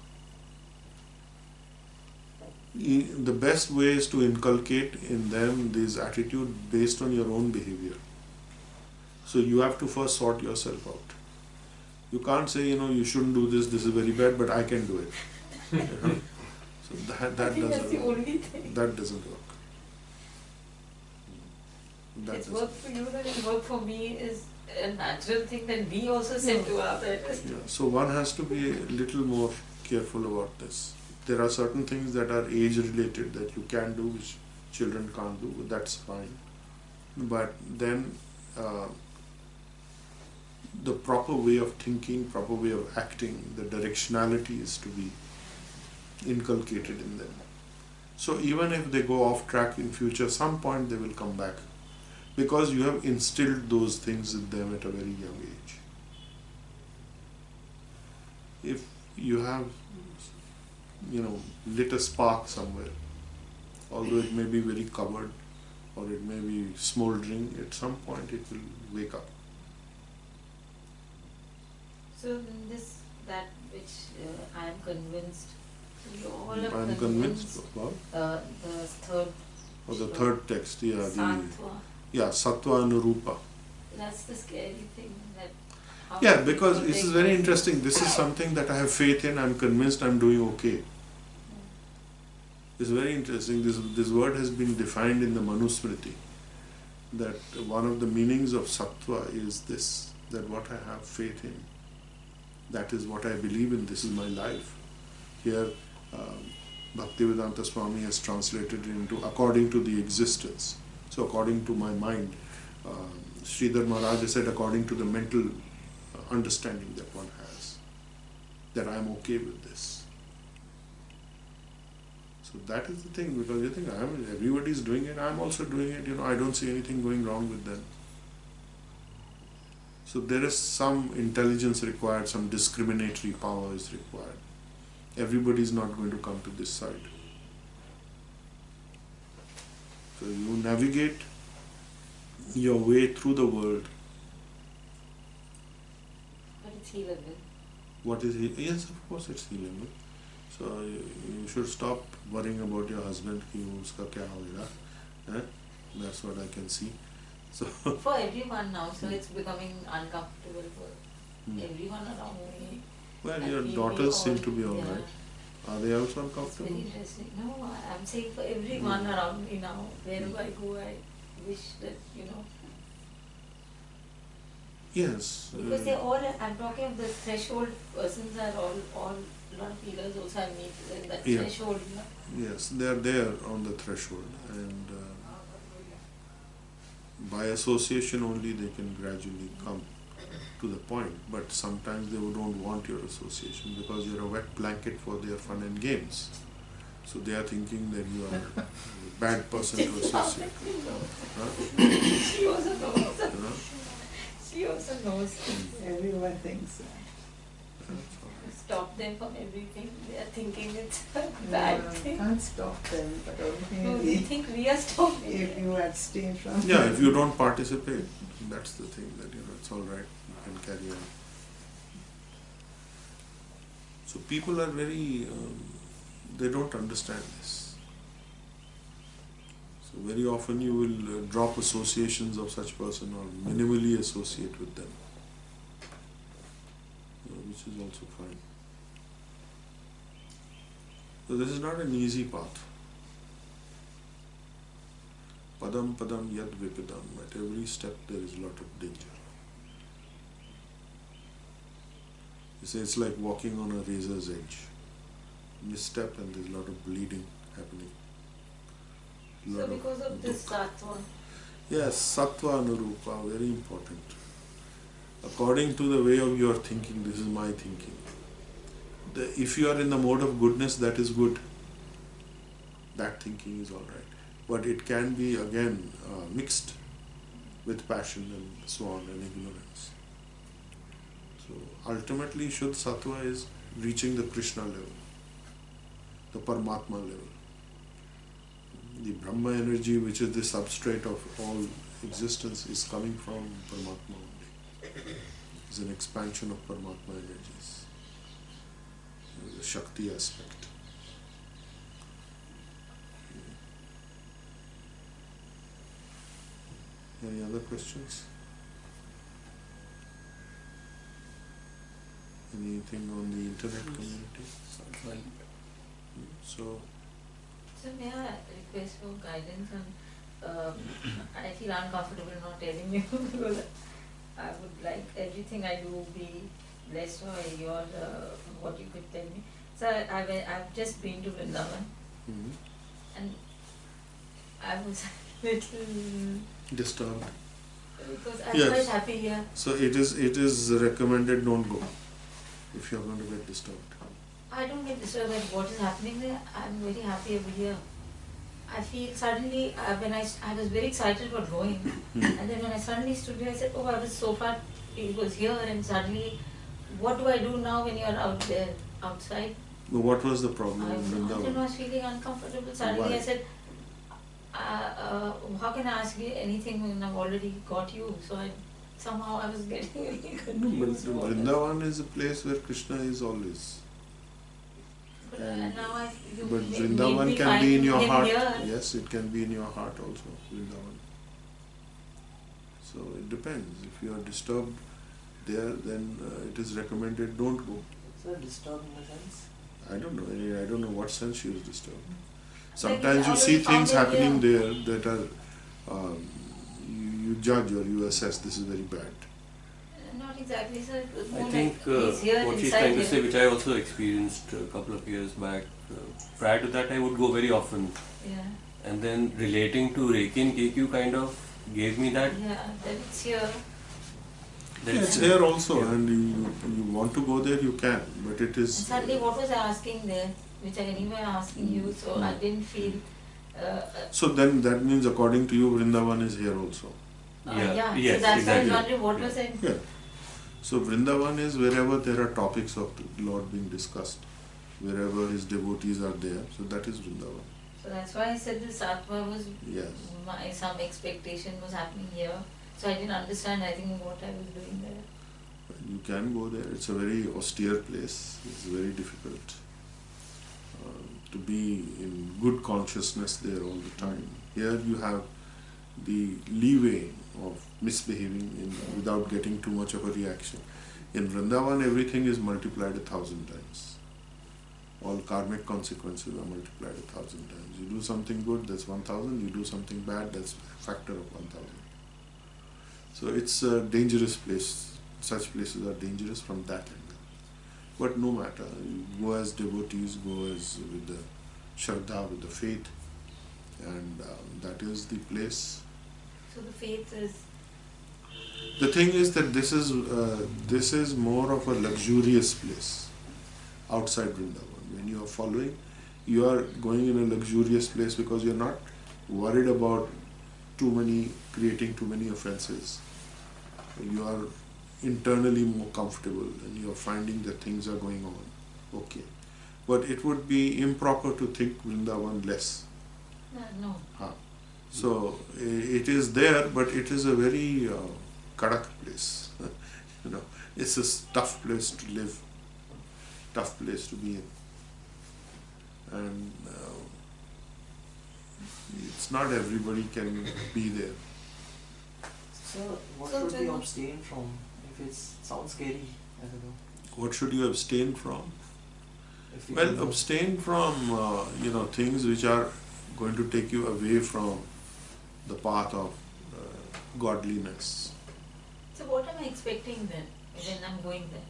The best way is to inculcate in them this attitude based on your own behavior. So you have to first sort yourself out. You can't say, you shouldn't do this, this is very bad, but I can do it. So that doesn't work. That doesn't work. It's work for you, that it work for me is a natural thing that we also said to our parents. Yeah. So one has to be a little more careful about this. There are certain things that are age related that you can do which children can't do, that's fine. But then the proper way of thinking, proper way of acting, the directionality is to be inculcated in them. So even if they go off track in future, some point they will come back because you have instilled those things in them at a very young age. If you have lit a spark somewhere, although it may be very covered or it may be smoldering, at some point it will wake up. So that which I am convinced, you all are I am convinced about the third. or the third text, Sattva. Sattva and Rupa. That's the scary thing. Because this is very interesting. This is something that I have faith in. I am convinced I am doing okay. It's very interesting. This word has been defined in the Manusmriti. That one of the meanings of Sattva is this, that what I have faith in, that is what I believe in, this is my life. Here, Bhaktivedanta Swami has translated it into according to the existence. So according to my mind, Sridhar Maharaj has said according to the mental understanding that one has, that I am okay with this. So that is the thing, because you think everybody is doing it, I am also doing it, I don't see anything going wrong with them. So there is some intelligence required, some discriminatory power is required. Everybody is not going to come to this side. So you navigate your way through the world. But it's healable. What is he? Yes, of course it's healable. So you should stop worrying about your husband, ki uska kya hoga. That's what I can see. So for everyone now, so it's becoming uncomfortable for everyone around me. Well, your daughters seem to be alright. Are they also It's very uncomfortable? interesting. No, I'm saying for everyone around me now, wherever I go, I wish that, Yes. because they're all, I'm talking of the threshold persons are all a lot of healers also I meet in that Yeah. threshold. Yes, they are there on the threshold, and by association only they can gradually come to the point, but sometimes they don't want your association because you're a wet blanket for their fun and games. So they are thinking that you are a bad person to associate. She also knows. Huh? She also knows. Everyone thinks. Stop them from everything. They are thinking it's a bad thing. Can't stop them, but No, only we think we are stopping if them. you abstain from. Yeah, if you don't participate, that's the thing, that it's all right, you can carry on. So people are very, they don't understand this. So very often you will drop associations of such person or minimally associate with them, which is also fine. So this is not an easy path. Padam padam yad vipidam. At every step there is a lot of danger. You say it's like walking on a razor's edge. Misstep and there's a lot of bleeding happening. So because of this sattva, Yes, sattva anurupa, very important. According to the way of your thinking, this is my thinking. If you are in the mode of goodness, that is good. That thinking is alright. But it can be again mixed with passion and so on and ignorance. So ultimately, Shuddha Sattva is reaching the Krishna level, the Paramatma level. The Brahma energy, which is the substrate of all existence, is coming from Paramatma only. It's an expansion of Paramatma energies. The Shakti aspect. Any other questions? Anything on the internet community? So, may I request for guidance on, I feel uncomfortable not telling you because I would like everything I do be blessed by your, what you could tell me. So I've just been to Vrindavan and I was a little disturbed. because I'm Yes. quite happy here. So it is recommended don't go if you are going to get disturbed. I don't get disturbed by what is happening there. I'm very happy over here. I feel suddenly, when I was very excited about going, and then when I suddenly stood there, I said, oh, I was so far, it was here, and suddenly, what do I do now when you're out there, outside? But what was the problem I in don't know, I Vrindavan? was feeling uncomfortable. Suddenly Why? I said, how can I ask you anything when I've already got you? So somehow I was getting really But confused. Vrindavan is a place where Krishna is always. But And- now But made Vrindavan me can be in find your him heart. here. Yes, it can be in your heart also, Vrindavan. So it depends. If you are disturbed there, then it is recommended don't go. So disturbed in the sense? I don't know. I don't know what sense she was disturbed. Like Sometimes you it's see already things found in happening here. there that are you judge or you assess this is very bad. Not exactly, sir. It was I more think like he's here what she's inside trying to here. say, which I also experienced a couple of years back, prior to that I would go very often. Yeah, And then relating to Reiki and KQ kind of gave me that. yeah, that it's here. that Yeah, it's here also, and you want to go there, you can, but it And is. suddenly, what was I asking there, which I anyway asking you, so I didn't feel. So then that means, according to you, Vrindavan is here also. Yeah, yes, so that's why I was exactly. wondering what was I. Yeah. So Vrindavan is wherever there are topics of the Lord being discussed, wherever his devotees are there. So that is Vrindavan. So that's why I said this Atma was Yes. some expectation was happening here. So I didn't understand, I think, what I was doing there. You can go there. It's a very austere place. It's very difficult to be in good consciousness there all the time. Here you have the leeway of misbehaving without getting too much of a reaction. In Vrindavan, everything is multiplied 1,000 times. All karmic consequences are multiplied 1,000 times. You do something good, that's 1,000. You do something bad, that's a factor of 1,000. So it's a dangerous place. Such places are dangerous from that angle. But no matter, you go as devotees, go as with the Shraddha, with the faith, and that is the place. So the faith is. The thing is that this is more of a luxurious place outside Vrindavan. When you are following, you are going in a luxurious place because you are not worried about creating too many offenses. You are internally more comfortable and you are finding that things are going on. Okay. But it would be improper to think Vrindavan less. No. So it is there, but it is a very kadak place. It's a tough place to live, tough place to be in, and it's not everybody can be there. So what So should we then- abstain from if it sounds scary? I don't know. What should you abstain from? If you Well, can- abstain from things which are going to take you away from the path of godliness. So what am I expecting then when I'm going there?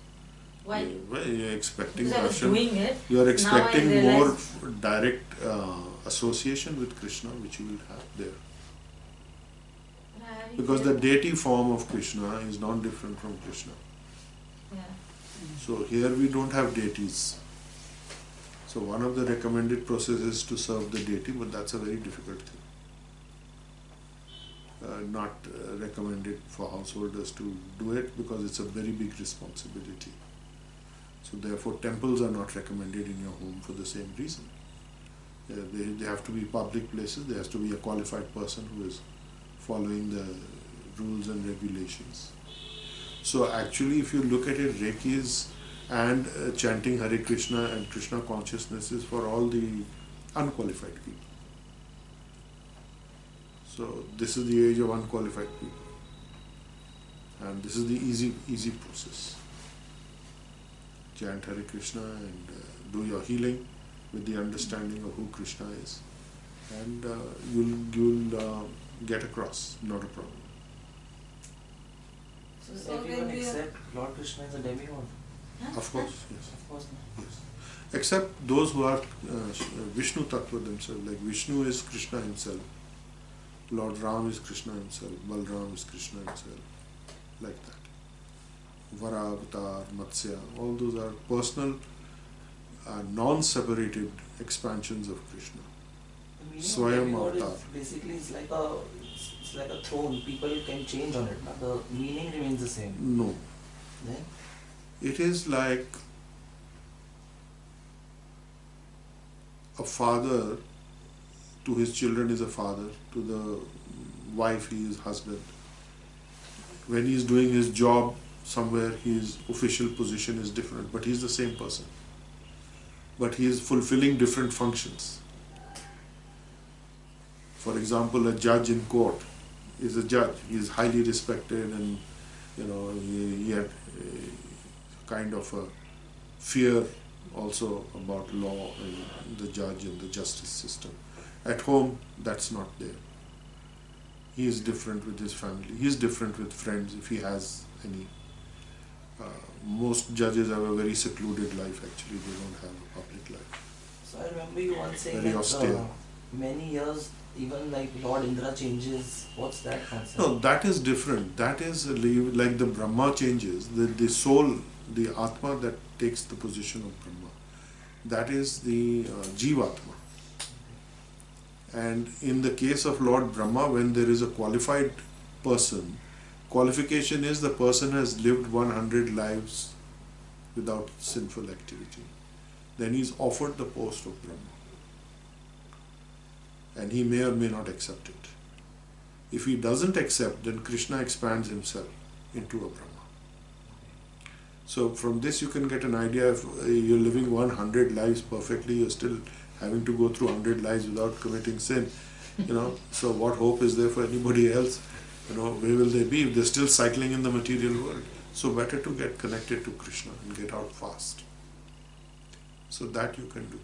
Why? Well, you're expecting Because I was darshan. doing it. You are Now I expecting realize- more direct association with Krishna, which you will have there. But I haven't Because the felt- deity form of Krishna is not different from Krishna. Yeah. So here we don't have deities. So one of the recommended processes is to serve the deity, but that's a very difficult thing. Not recommended for householders to do it because it's a very big responsibility. So therefore temples are not recommended in your home for the same reason. They have to be public places, there has to be a qualified person who is following the rules and regulations. So actually if you look at it, Reikis and chanting Hare Krishna and Krishna consciousness is for all the unqualified people. So this is the age of unqualified people. And this is the easy process. Chant Hare Krishna and do your healing with the understanding of who Krishna is. And you'll get across, not a problem. So everyone except Lord Krishna is a demigod. Of course, yes. Of course not. Yes. Except those who are Vishnu Tattva themselves, like Vishnu is Krishna himself, Lord Ram is Krishna himself, Balram is Krishna himself, like that. Vara, Avatar, Matsya, all those are personal, non-separated expansions of Krishna. The meaning Swayam of demigod avatar. is basically it's like a throne. People can change on it. But the meaning remains the same. No. Then It is like a father to his children is a father, to the wife he is husband. When he is doing his job somewhere, his official position is different, but he is the same person. But he is fulfilling different functions. For example, a judge in court is a judge. He is highly respected, and he had kind of a fear also about law and the judge and the justice system. At home, that's not there. He is different with his family. He is different with friends if he has any. Most judges have a very secluded life actually. They don't have a public life. so I remember you once saying Very that austere. many years even like Lord Indra changes. What's that concept? No, that is different. That is like the Brahma changes, the soul, the Atma that takes the position of Brahma. That is the Jivatma. And in the case of Lord Brahma, when there is a qualified person, qualification is the person has lived 100 lives without sinful activity. Then he is offered the post of Brahma. And he may or may not accept it. If he doesn't accept, then Krishna expands himself into a Brahma. So from this you can get an idea, if you're living 100 lives perfectly, you're still having to go through 100 lives without committing sin. So what hope is there for anybody else? Where will they be if they're still cycling in the material world? So better to get connected to Krishna and get out fast. So that you can do.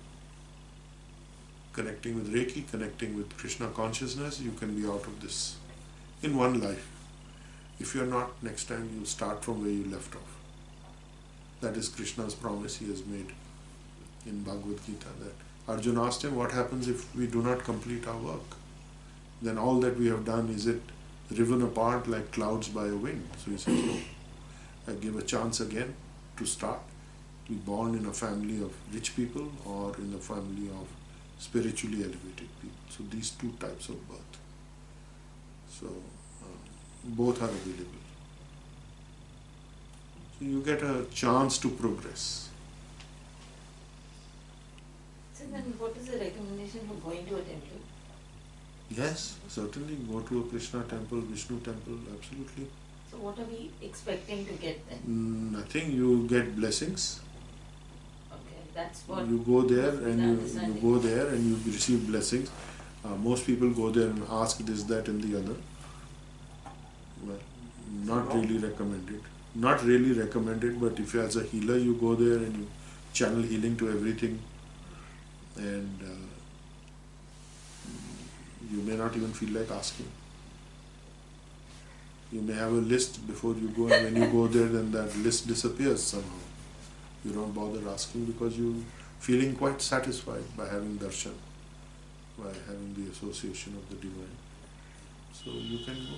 Connecting with Reiki, connecting with Krishna consciousness, you can be out of this in one life. If you're not, next time you start from where you left off. That is Krishna's promise he has made in Bhagavad Gita, that Arjuna asked him, what happens if we do not complete our work? Then all that we have done, is it riven apart like clouds by a wind? So he says, no. I give a chance again to start. Be born in a family of rich people or in a family of spiritually elevated people. So these two types of birth. So both are available. So you get a chance to progress. So then what is the recommendation for going to a temple? Yes, certainly go to a Krishna temple, Vishnu temple, absolutely. So what are we expecting to get then? Nothing, you get blessings. Okay, that's what You go there what is and the you understanding? go there and you receive blessings. Most people go there and ask this, that and the other. Well, not really recommended. Not really recommended, but if as a healer you go there and you channel healing to everything, and you may not even feel like asking. You may have a list before you go, and when you go there, then that list disappears somehow. You don't bother asking because you're feeling quite satisfied by having darshan, by having the association of the divine. So you can go.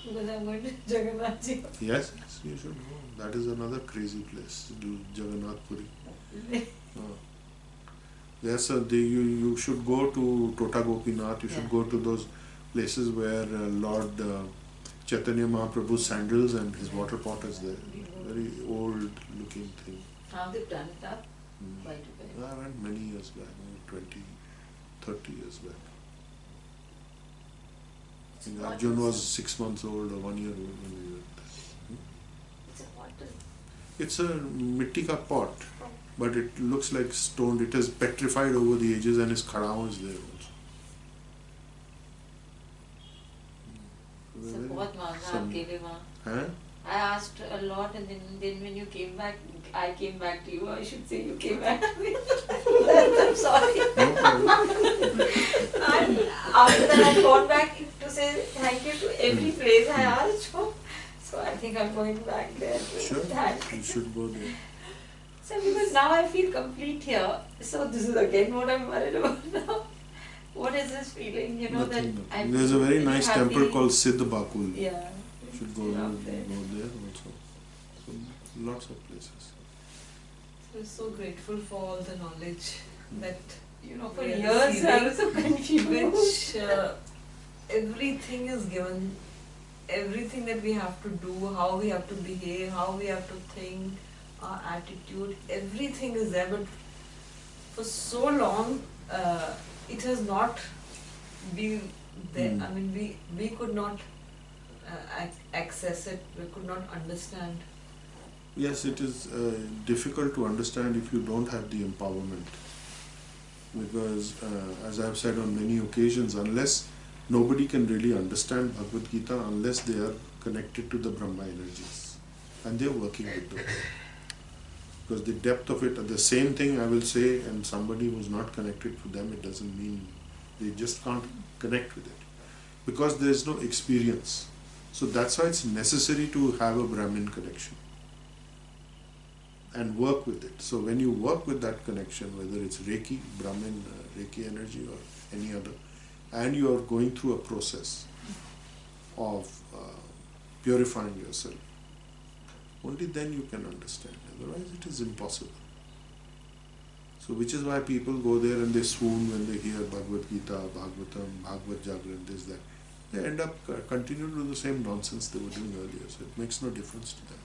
Because I'm going to Jagannath Ji. Yes, you should go. That is another crazy place, Jagannath Puri. Yes, you should go to Tota Gopinath. You should go to those places where Lord Chaitanya Mahaprabhu's sandals and his water pot is there. Very old looking thing. How they've done it up? Quite a bit. I went many years back, maybe 20, 30 years back. I think Arjun was 6 months old or 1 year old when we went there. It's a water. It's a mitti ka pot, but it looks like stone. It is petrified over the edges, and his khadao is there also. So बहुत मांगा आपके लिए वहाँ. Huh? I asked a lot, and then when you came back, I came back to you. I should say you came back to me. I'm sorry. No problem. And after that, I've gone back to say thank you to every place I asked for. So I think I'm going back there. Sure, Thanks. you should go there. So because now I feel complete here. So this is again what I'm worried about now. What is this feeling? You know Nothing, that nothing. I'm There's a very really nice happy. temple called Siddh Bakul. Yeah. You should go there also. So lots of places. We're so grateful for all the knowledge that For we are years I receiving, was so confused. which everything is given, everything that we have to do, how we have to behave, how we have to think, our attitude, everything is there. But for so long, it has not been there. I mean, we could not access it. We could not understand. Yes, it is difficult to understand if you don't have the empowerment. Because, as I have said on many occasions, unless nobody can really understand Bhagavad Gita unless they are connected to the Brahma energies and they are working with them. Because the depth of it, the same thing I will say, and somebody who is not connected to them, it doesn't mean they just can't connect with it. Because there is no experience. So that's why it's necessary to have a Brahmin connection and work with it. So when you work with that connection, whether it's Reiki, Brahmin, Reiki energy or any other, and you are going through a process of purifying yourself, only then you can understand. Otherwise it is impossible. So which is why people go there and they swoon when they hear Bhagavad Gita, Bhagavatam, Bhagavad Jagran, this, that. They end up continuing to do the same nonsense they were doing earlier. So it makes no difference to them.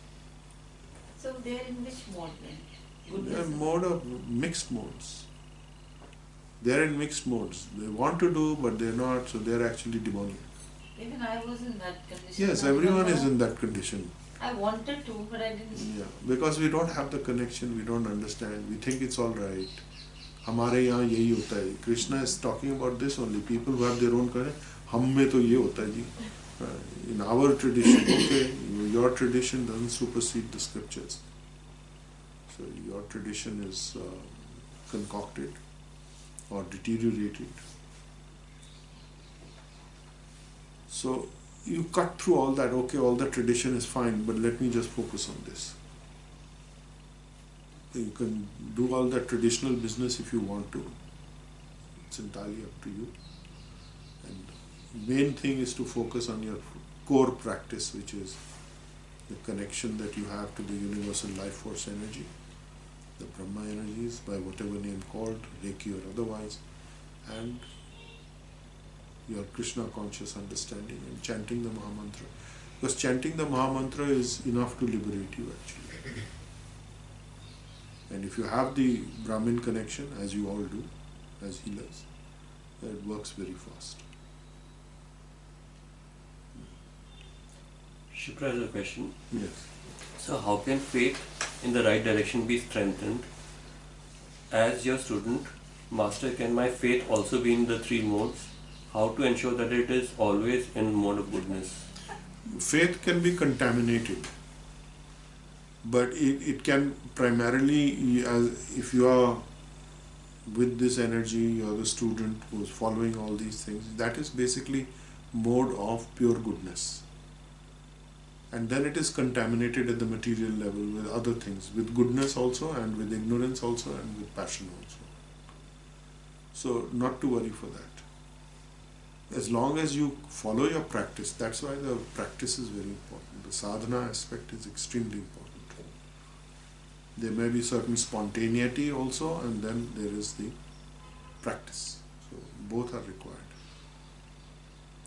So they're in which mode then? They are mode of mixed modes. They are in mixed modes. They want to do, but they are not, so they are actually demonic. Even I was in that condition. Yes, I everyone remember is in that condition. I wanted to, but I didn't. Yeah, because we don't have the connection, we don't understand, we think it's all right. हमारे यहाँ यही होता है. Krishna is talking about this only. People who have their own connection. हम में तो ये होता है जी. In our tradition, okay, your tradition doesn't supersede the scriptures. So your tradition is concocted or deteriorated. So you cut through all that, okay, all the tradition is fine, but let me just focus on this. You can do all that traditional business if you want to. It's entirely up to you. And main thing is to focus on your core practice, which is the connection that you have to the universal life force energy, the Brahma energies, by whatever name called, Reiki or otherwise, and your Krishna conscious understanding and chanting the Mahamantra. Because chanting the Mahamantra is enough to liberate you actually. And if you have the Brahmin connection, as you all do, as healers, it works very fast. Shukra has a question. Yes. So how can faith in the right direction be strengthened? As your student, Master, can my faith also be in the three modes? How to ensure that it is always in mode of goodness? Faith can be contaminated But it can primarily, if you are with this energy, you are the student who's following all these things, that is basically mode of pure goodness. And then it is contaminated at the material level with other things, with goodness also, and with ignorance also, and with passion also. So not to worry for that. As long as you follow your practice, that's why the practice is very important. The sadhana aspect is extremely important. There may be certain spontaneity also, and then there is the practice. So both are required.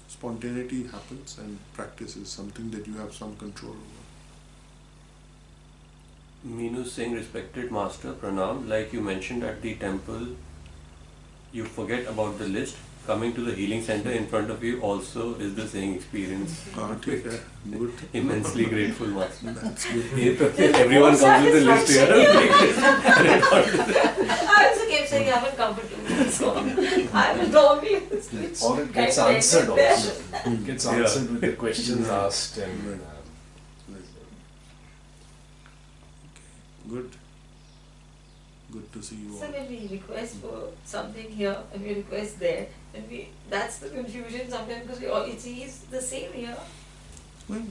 Spontaneity happens, and practice is something that you have some control over. Meenu Singh, respected master, pranam. Like you mentioned at the temple, you forget about the list. Coming to the healing center in front of you also is the same experience. Take care. Good. Immensely grateful, master. That's good. Everyone comes with the list here. I also kept saying I haven't come for 2 minutes, so I will normally which Or it gets kind of answered ended there. also. It gets answered with the questions asked and Good. Good to see you So all. when we request for something here and we request there, that's the confusion sometimes because we all it is the same here. Well,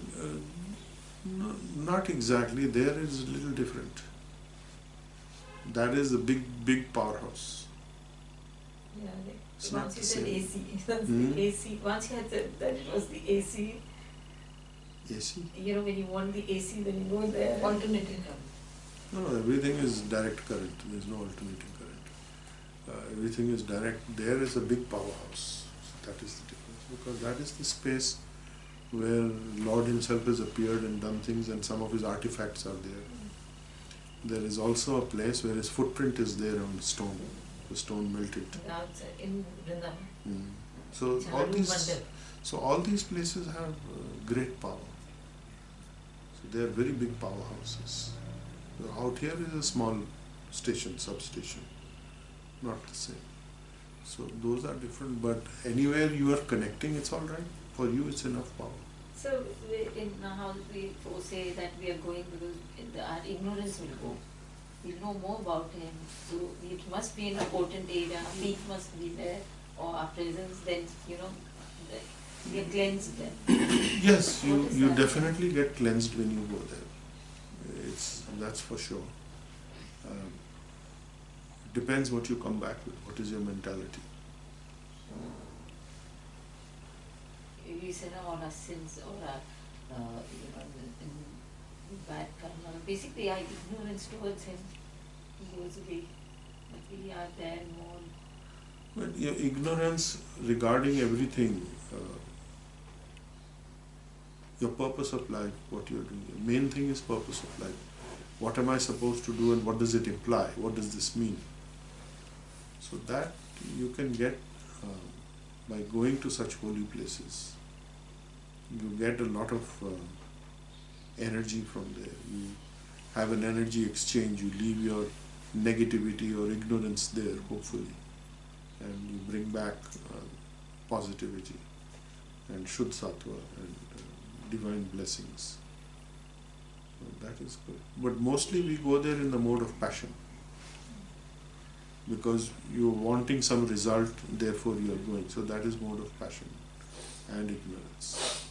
no, not exactly. There is a little different. That is a big powerhouse. Yeah, It's not once the you said same. AC, once Hmm? the AC, once you had said that it was the AC, AC? you know, when you want the AC, then you go there. Alternating current. No, everything is direct current. There is no alternating current. Everything is direct. There is a big powerhouse. So that is the difference. Because that is the space where Lord himself has appeared and done things, and some of his artifacts are there. There is also a place where his footprint is there on the stone. The stone melted. Outside in Vrindavan. So It's a all Haru these, Mandir. so all these places have great power. So they are very big powerhouses. So out here is a small station, substation, not the same. So those are different. But anywhere you are connecting, it's all right. For you, it's enough power. So in how we say that we are going because our ignorance will go. We'll know more about him. So it must be in a potent area, peak must be there, or our presence, then, you know, we are cleansed then. Yes, What is you that? definitely get cleansed when you go there. That's for sure. Depends what you come back with. What is your mentality? We said all our sins, all our, you know, in bad karma. Basically, our ignorance towards him goes away. But we are there more. But your ignorance regarding everything, your purpose of life, what you're doing. The main thing is purpose of life. What am I supposed to do and what does it imply? What does this mean? So that you can get by going to such holy places. You get a lot of energy from there. You have an energy exchange. You leave your negativity or ignorance there, hopefully. And you bring back positivity and Shuddh Sattva and divine blessings. So that is good. But mostly we go there in the mode of passion. Because you're wanting some result, therefore you are going. So that is mode of passion and ignorance.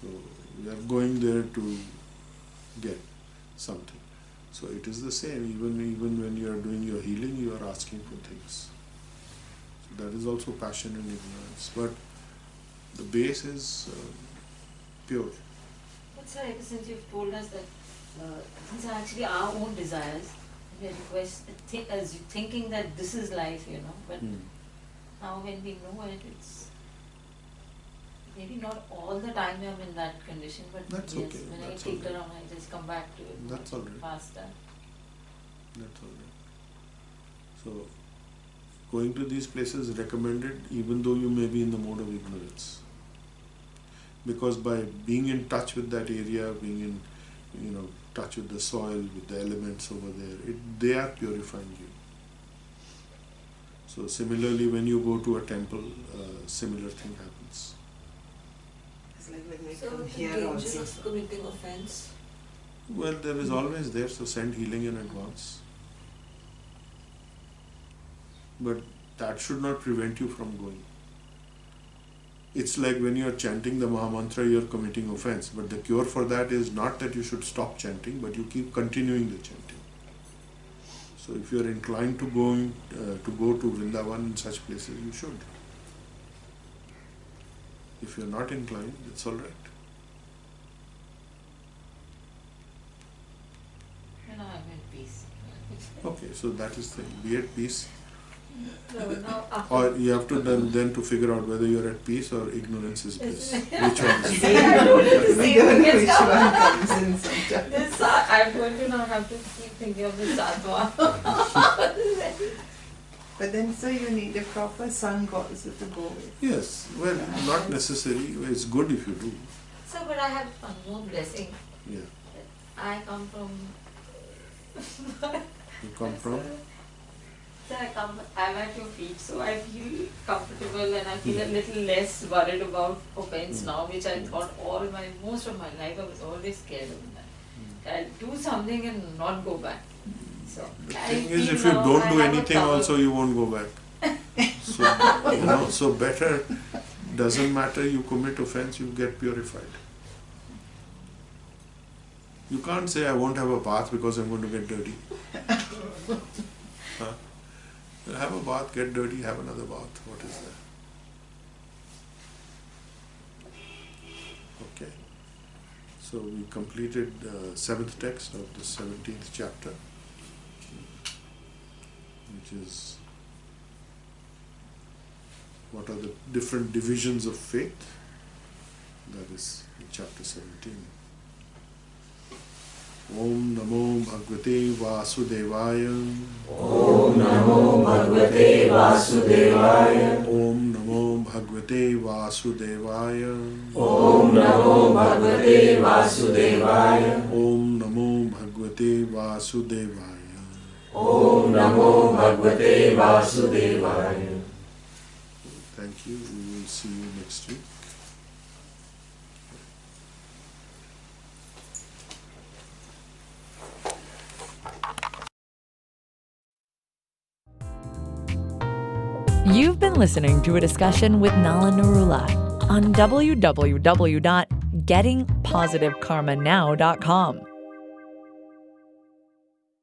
So we are going there to get something. So it is the same. Even when you are doing your healing, you are asking for things. So that is also passion and ignorance. But the base is pure. But sir, ever since you've told us that these are actually our own desires, we are thinking that this is life, you know, but now when we know it, it's maybe not all the time I'm in that condition, but That's yes, okay. when That's I take all right. around, I just come back to it That's all right. faster. That's all right. So going to these places is recommended even though you may be in the mode of ignorance. Because by being in touch with that area, being in touch with the soil, with the elements over there, they are purifying you. So similarly, when you go to a temple, similar thing happens. It's like when we So come the here danger also. of committing offense. Well, there is always there, so send healing in advance. But that should not prevent you from going. It's like when you are chanting the Mahamantra, you are committing offense. But the cure for that is not that you should stop chanting, but you keep continuing the chanting. So if you are inclined to go to Vrindavan and such places, you should. If you are not inclined, it's all right. You know, I'm at peace. Okay, so that is the be at peace. So now after Or you have to then to figure out whether you are at peace or ignorance is bliss. Which one is We don't know which one comes in sometimes. this, I'm going to now have to keep thinking of the Sattva. But then, so you need a proper sangha also to go with. Yes, well, not necessary. It's good if you do. So, but I have one more blessing. Yeah. I come from. You come from? So I'm at your feet, so I feel comfortable and I feel a little less worried about offense now, which I thought most of my life I was always scared of that. I'll do something and not go back. So The I thing is, feel if you now don't I do have a anything cover. also, you won't go back. So, so better, doesn't matter, you commit offense, you get purified. You can't say, I won't have a bath because I'm going to get dirty. Huh? Have a bath, get dirty, have another bath. What is that? Okay. So we completed the 7th text of the 17th chapter, which is what are the different divisions of faith. That is in chapter 17. Om Namo Bhagavate Vasudevaya. Om Namo Bhagavate Vasudevaya. Om Namo Bhagavate Vasudevaya. Om Namo Bhagavate Vasudevaya. Om Namo Bhagavate Vasudevaya. Om Namo Bhagavate Vasudevaya. Thank you. We will see you next week. You've been listening to a discussion with Nala Narula on www.gettingpositivekarmanow.com.